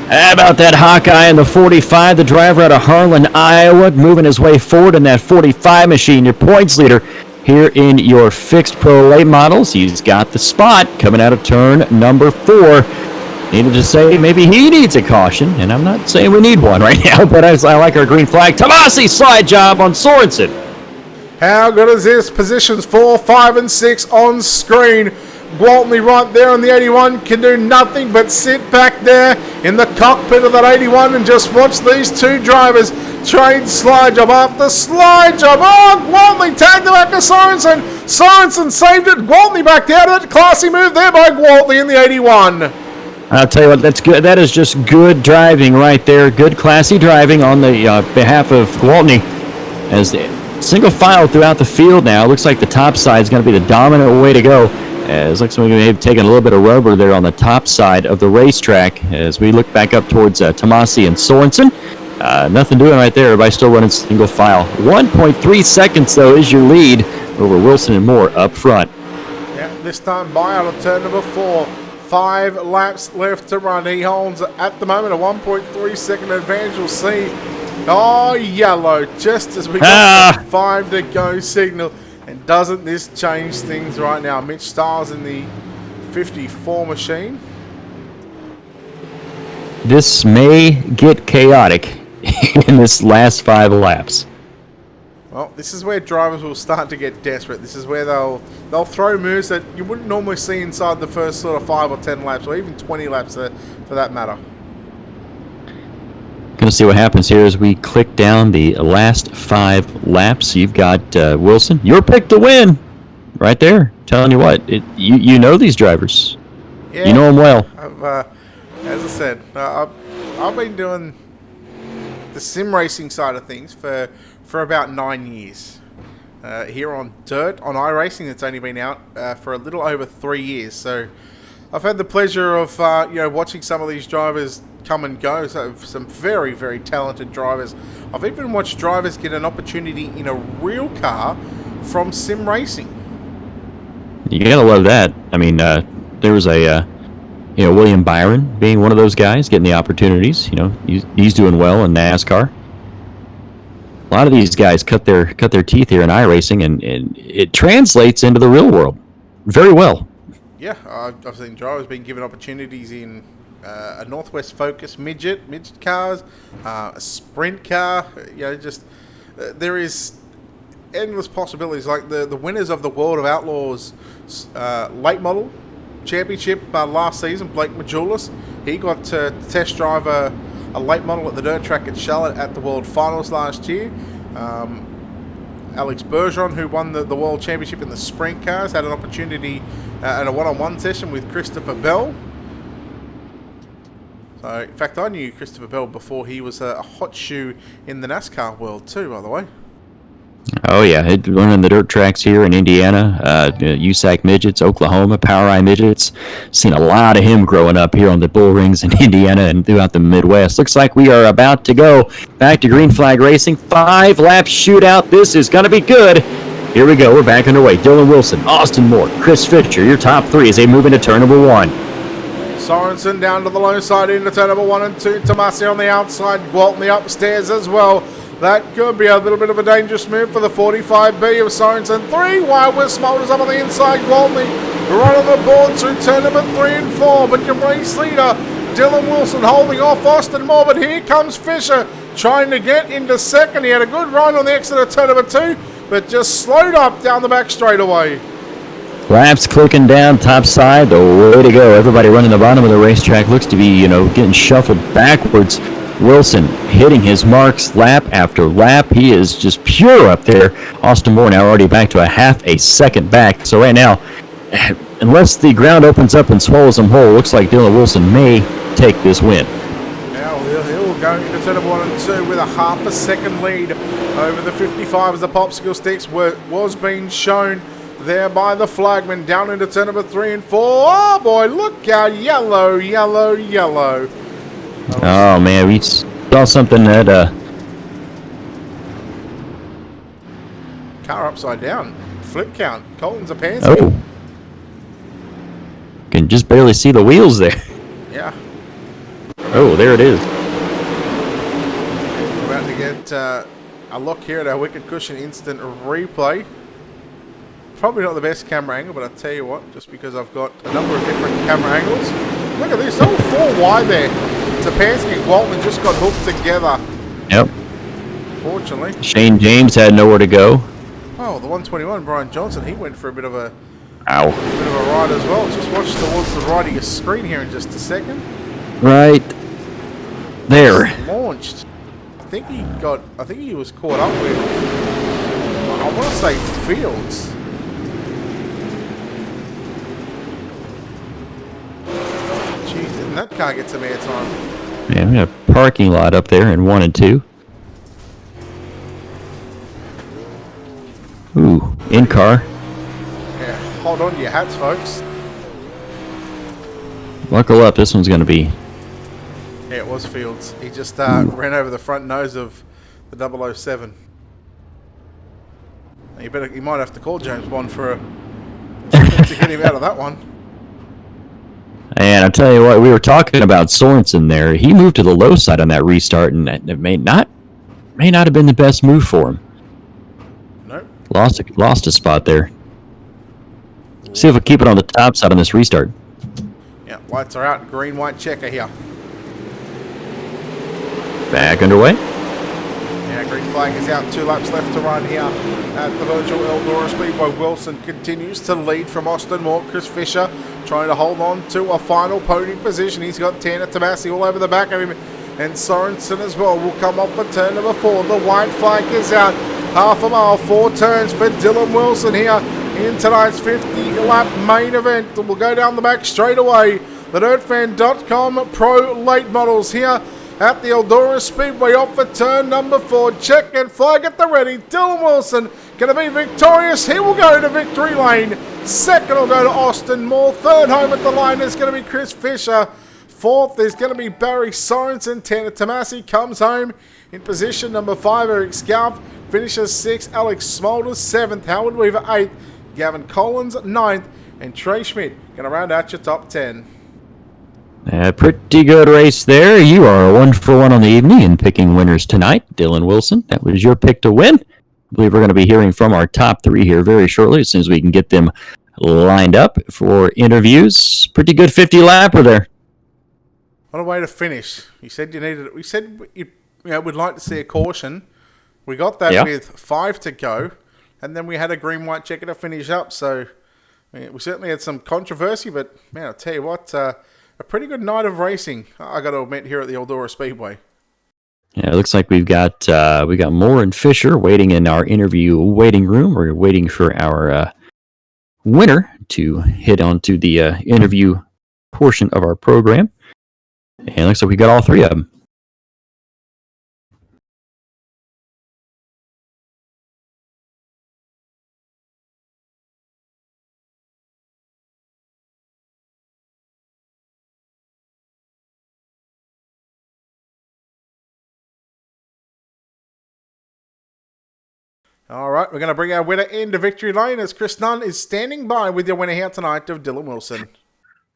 How about that Hawkeye in the 45, the driver out of Harlan, Iowa, moving his way forward in that 45 machine. Your points leader here in your fixed pro late models. He's got the spot coming out of turn number 4. Needed to say maybe he needs a caution, and I'm not saying we need one right now, but I like our green flag. Tomasi, slide job on Sorensen. How good is this? Positions 4, 5, and 6 on screen. Gwaltney right there on the 81 can do nothing but sit back there in the cockpit of that 81 and just watch these two drivers trade slide job after slide job. Oh, Gwaltney tagged the back of Sorensen. Sorensen saved it. Gwaltney backed out of it. Classy move there by Gwaltney in the 81. I'll tell you what, that's good. That is just good driving right there. Good, classy driving on the behalf of Gwaltney. As the single file throughout the field now, looks like the top side is going to be the dominant way to go. As looks like we may have taken a little bit of rubber there on the top side of the racetrack. As we look back up towards Tomasi and Sorensen, nothing doing right there. Everybody still running single file. 1.3 seconds though is your lead over Wilson and Moore up front. Yeah, this time by out of turn number 4. 5 laps left to run. He holds at the moment a 1.3 second advantage. We'll see. Oh, yellow, just as we got the 5 to go signal. And doesn't this change things right now? Mitch Stiles in the 54 machine. This may get chaotic in this last 5 laps. Well, this is where drivers will start to get desperate. This is where they'll throw moves that you wouldn't normally see inside the first sort of 5 or 10 laps, or even 20 laps for that matter. Going to see what happens here as we click down the last 5 laps. You've got Wilson, your pick to win, right there. Telling you what, you know these drivers. Yeah, you know them well. As I said, I've been doing the sim racing side of things for about 9 years. Here on dirt, on iRacing, it's only been out for a little over 3 years. So I've had the pleasure of watching some of these drivers come and go. So some very, very talented drivers. I've even watched drivers get an opportunity in a real car from sim racing. You gotta love that. I mean, there was a William Byron being one of those guys getting the opportunities. He's doing well in NASCAR. A lot of these guys cut their teeth here in iRacing, and it translates into the real world very well. Yeah, I've seen drivers being given opportunities in a Northwest Focus midget cars, a sprint car. There is endless possibilities. Like the winners of the World of Outlaws late model championship last season, Blake Majulis, he got to test drive a late model at the dirt track at Charlotte at the World Finals last year. Alex Bergeron, who won the World Championship in the sprint cars, had an opportunity in a one-on-one session with Christopher Bell. So, in fact, I knew Christopher Bell before he was a hot shoe in the NASCAR world too, by the way. Oh yeah, running the dirt tracks here in Indiana, USAC midgets, Oklahoma, Power Eye midgets. Seen a lot of him growing up here on the bull rings in Indiana and throughout the Midwest. Looks like we are about to go back to green flag racing. 5-lap shootout. This is going to be good. Here we go. We're back underway. Dylan Wilson, Austin Moore, Chris Fisher, your top three as they move into turn number one. Sorensen down to the low side into turn number 1 and 2. Tomasi on the outside, Gwalt the upstairs as well. That could be a little bit of a dangerous move for the 45B of Sorensen. 3 wide with Smolders up on the inside. Gwaltney right on the board through turn number 3 and 4. But your race leader, Dylan Wilson, holding off Austin Moore. But here comes Fisher trying to get into second. He had a good run on the exit of turn number 2, but just slowed up down the back straightaway. Laps clicking down top side. The way to go. Everybody running the bottom of the racetrack looks to be, getting shuffled backwards. Wilson hitting his marks lap after lap. He is just pure up there. Austin Moore now already back to a half a second back. So right now, unless the ground opens up and swallows them whole, looks like Dylan Wilson may take this win. Now he'll go into turn number 1 and 2 with a half a second lead over the 55 as the popsicle sticks was being shown there by the flagman. Down into turn number 3 and 4. Oh boy, look out. Yellow, yellow, yellow. Oh man, we saw something that Car upside down. Flip count. Colton's a pansy. oh, can just barely see the wheels there. Yeah. Oh, there it is. We're about to get a look here at our Wicked Cushion instant replay. Probably not the best camera angle, but I'll tell you what, just because I've got a number of different camera angles. Look at this, all 4 wide there. Tapansky and Waltman just got hooked together. Yep. Fortunately. Shane James had nowhere to go. Oh, the 121, Brian Johnson, he went for a bit of a Ow. ride as well. Just watch towards the right of your screen here in just a second. Right there. Launched. I think he was caught up with, I want to say Fields. Jeez, didn't that car get some airtime? Yeah, we got a parking lot up there in 1 and 2. Ooh, in car. Yeah, hold on to your hats, folks. Buckle up, this one's going to be... Yeah, it was Fields. He just ran over the front nose of the 007. You might have to call James Bond for to get him out of that one. And I'll tell you what, we were talking about Sorensen there. He moved to the low side on that restart, and it may not have been the best move for him. Nope. Lost a spot there. See if we keep it on the top side on this restart. Yeah, lights are out. Green, white checker here. Back underway. Yeah, green flag is out. 2 laps left to run here at the virtual Eldora Speedway. Wilson continues to lead from Austin Moore. Chris Fisher trying to hold on to a final podium position. He's got Tanner Tomasi all over the back of him. And Sorensen as well will come off for turn number 4. The white flag is out. Half a mile, 4 turns for Dylan Wilson here in tonight's 50-lap main event. We'll go down the back straight away. The DirtFan.com Pro Late Models here at the Eldora Speedway off for turn number 4. Check and flag at the ready. Dylan Wilson going to be victorious. He will go to victory lane. Second will go to Austin Moore. Third home at the line is going to be Chris Fisher. Fourth is going to be Barry Sorensen. Tanner Tomasi comes home in position number 5. Eric Scalp finishes 6th. Alex Smolders 7th. Howard Weaver 8th. Gavin Collins 9th. And Trey Schmidt going to round out your top 10. Pretty good race there. You are 1 for 1 on the evening in picking winners tonight. Dylan Wilson, that was your pick to win. I believe we're going to be hearing from our top 3 here very shortly, as soon as we can get them lined up for interviews. Pretty good 50-lapper there. What a way to finish. You said you needed. We said we'd like to see a caution. We got that with 5 to go, and then we had a green white checker to finish up. So we certainly had some controversy, but man, I'll tell you what, a pretty good night of racing, I got to admit, here at the Eldora Speedway. Yeah, it looks like we got Moore and Fisher waiting in our interview waiting room. We're waiting for our winner to hit onto the interview portion of our program. And it looks like we got all 3 of them. All right, we're going to bring our winner into victory lane as Chris Nunn is standing by with your winner here tonight of Dylan Wilson.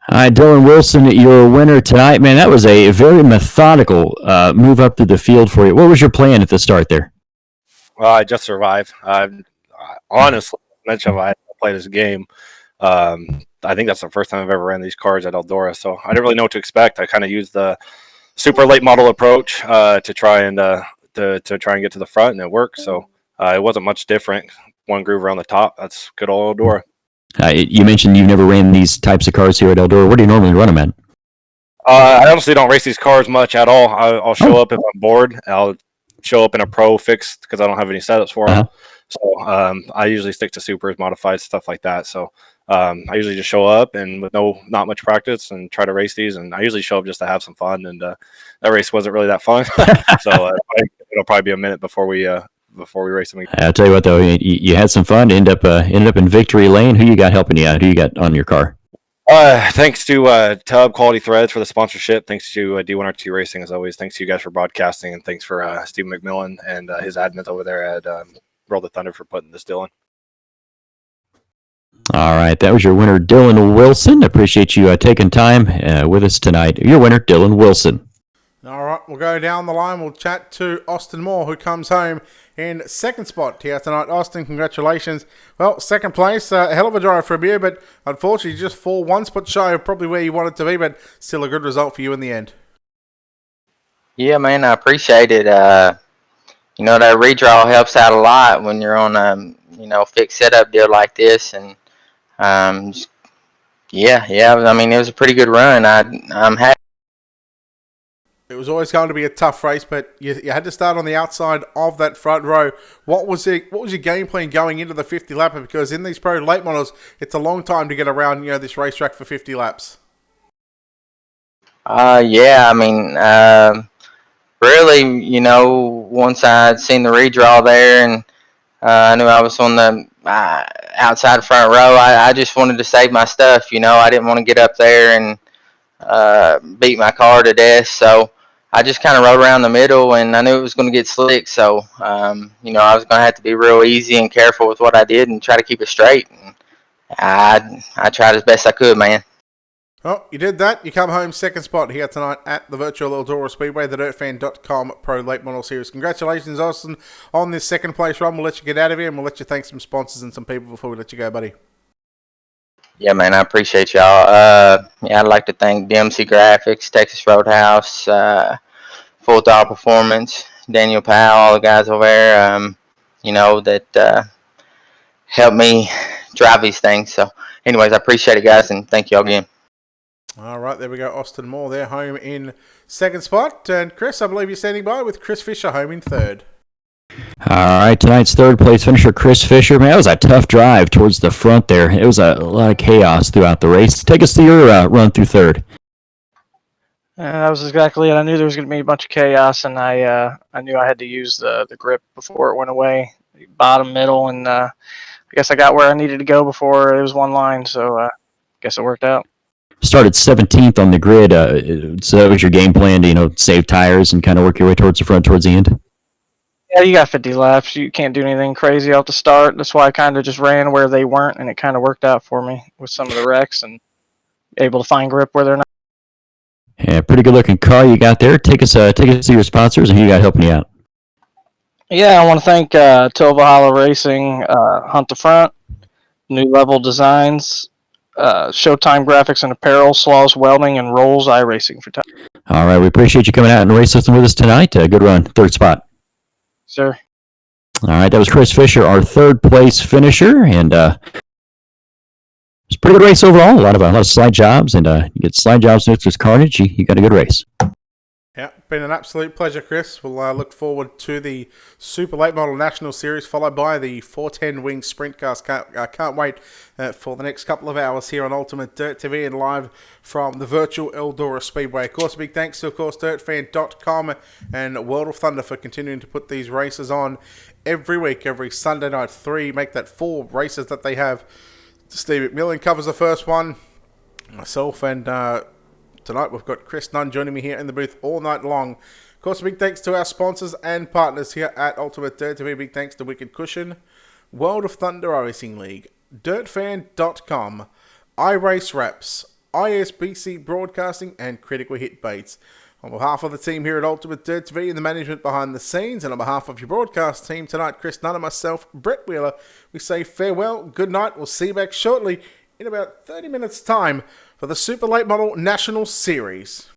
Hi, Dylan Wilson, your winner tonight. Man, that was a very methodical move up through the field for you. What was your plan at the start there? Well, I just survived. Honestly, much of I played this game. I think that's the first time I've ever ran these cards at Eldora, so I didn't really know what to expect. I kind of used the super late model approach to try and to try and get to the front, and it worked. So it wasn't much different. One groove around the top. That's good old Eldora. You mentioned you've never ran these types of cars here at Eldora. What do you normally run them at? I honestly don't race these cars much at all. I'll show up if I'm bored. I'll show up in a pro fixed because I don't have any setups for them. So I usually stick to supers, modified stuff like that. So I usually just show up and with not much practice and try to race these. And I usually show up just to have some fun. And that race wasn't really that fun. So it'll probably be a minute before we race them again. I'll tell you what, though, you had some fun. Ended up in victory lane. Who you got helping you out? Who you got on your car? Thanks to Tub Quality Threads for the sponsorship. Thanks to D1RT Racing, as always. Thanks to you guys for broadcasting, and thanks for Steve McMillan and his admins over there at Roll the Thunder for putting this deal in. All right, that was your winner, Dylan Wilson. Appreciate you taking time with us tonight. Your winner, Dylan Wilson. All right, we'll go down the line. We'll chat to Austin Moore, who comes home in second spot here tonight. Austin, congratulations. Well, second place, a hell of a drive from you, but unfortunately just fall one spot shy of probably where you wanted to be, but still a good result for you in the end. Yeah, man, I appreciate it. That redraw helps out a lot when you're on a fixed setup deal like this, and I mean, it was a pretty good run. I'm happy. It was always going to be a tough race, but you had to start on the outside of that front row. What was your game plan going into the 50 lapper? Because in these pro late models, it's a long time to get around this racetrack for 50 laps. Yeah, I mean, really, once I'd seen the redraw there and I knew I was on the outside front row, I just wanted to save my stuff. I didn't want to get up there and beat my car to death. So I just kind of rode around the middle, and I knew it was going to get slick. So, I was going to have to be real easy and careful with what I did and try to keep it straight. And I tried as best I could, man. Well, you did that. You come home second spot here tonight at the virtual Eldora Speedway, the DirtFan.com Pro Late Model Series. Congratulations, Austin, on this second place run. We'll let you get out of here, and we'll let you thank some sponsors and some people before we let you go, buddy. Yeah, man, I appreciate y'all. I'd like to thank DMC Graphics, Texas Roadhouse, Full Throttle Performance, Daniel Powell, all the guys over there, that helped me drive these things. So, anyways, I appreciate it, guys, and thank y'all again. All right, there we go. Austin Moore there, home in second spot. And Chris, I believe you're standing by with Chris Fisher home in third. All right, tonight's third place finisher, Chris Fisher. Man, that was a tough drive towards the front there. It was a lot of chaos throughout the race. Take us through your run through third. That was exactly it. I knew there was going to be a bunch of chaos, and I knew I had to use the grip before it went away, bottom, middle, and I guess I got where I needed to go before it was one line, so I guess it worked out. Started 17th on the grid, so that was your game plan to save tires and kind of work your way towards the front towards the end? Yeah, you got 50 laps. You can't do anything crazy off the start. That's why I kind of just ran where they weren't, and it kind of worked out for me with some of the wrecks and able to find grip where they're not. Yeah, pretty good looking car you got there. Take us to your sponsors and who you got helping you out. Yeah, I want to thank Tova Hollow Racing, Hunt the Front, New Level Designs, Showtime Graphics and Apparel, Slaws Welding, and Rolls iRacing for time. All right, we appreciate you coming out and racing with us tonight. Good run, third spot. Sir. All right, that was Chris Fisher, our third place finisher, and it's a pretty good race overall. A lot of slide jobs, and you get slide jobs next to Carnage. You got a good race. Yeah, been an absolute pleasure, Chris. We'll look forward to the Super Late Model National Series, followed by the 410 Wing Sprint Cars. Can't wait for the next couple of hours here on Ultimate Dirt TV and live from the virtual Eldora Speedway. Of course, a big thanks to, DirtFan.com and World of Thunder for continuing to put these races on every week, every Sunday night. Make that 4 races that they have. Steve McMillan covers the first one. Myself and... tonight we've got Chris Nunn joining me here in the booth all night long, course, a big thanks to our sponsors and partners here at Ultimate Dirt TV. Big thanks to Wicked Cushion, World of Thunder Racing League, DirtFan.com, iRace Wraps, ISBC Broadcasting, and Critical Hit Baits. On behalf of the team here at Ultimate Dirt TV and the management behind the scenes, and on behalf of your broadcast team tonight, Chris Nunn and myself, Brett Wheeler, we say farewell, good night. We'll see you back shortly in about 30 minutes' time for the Super Late Model National Series.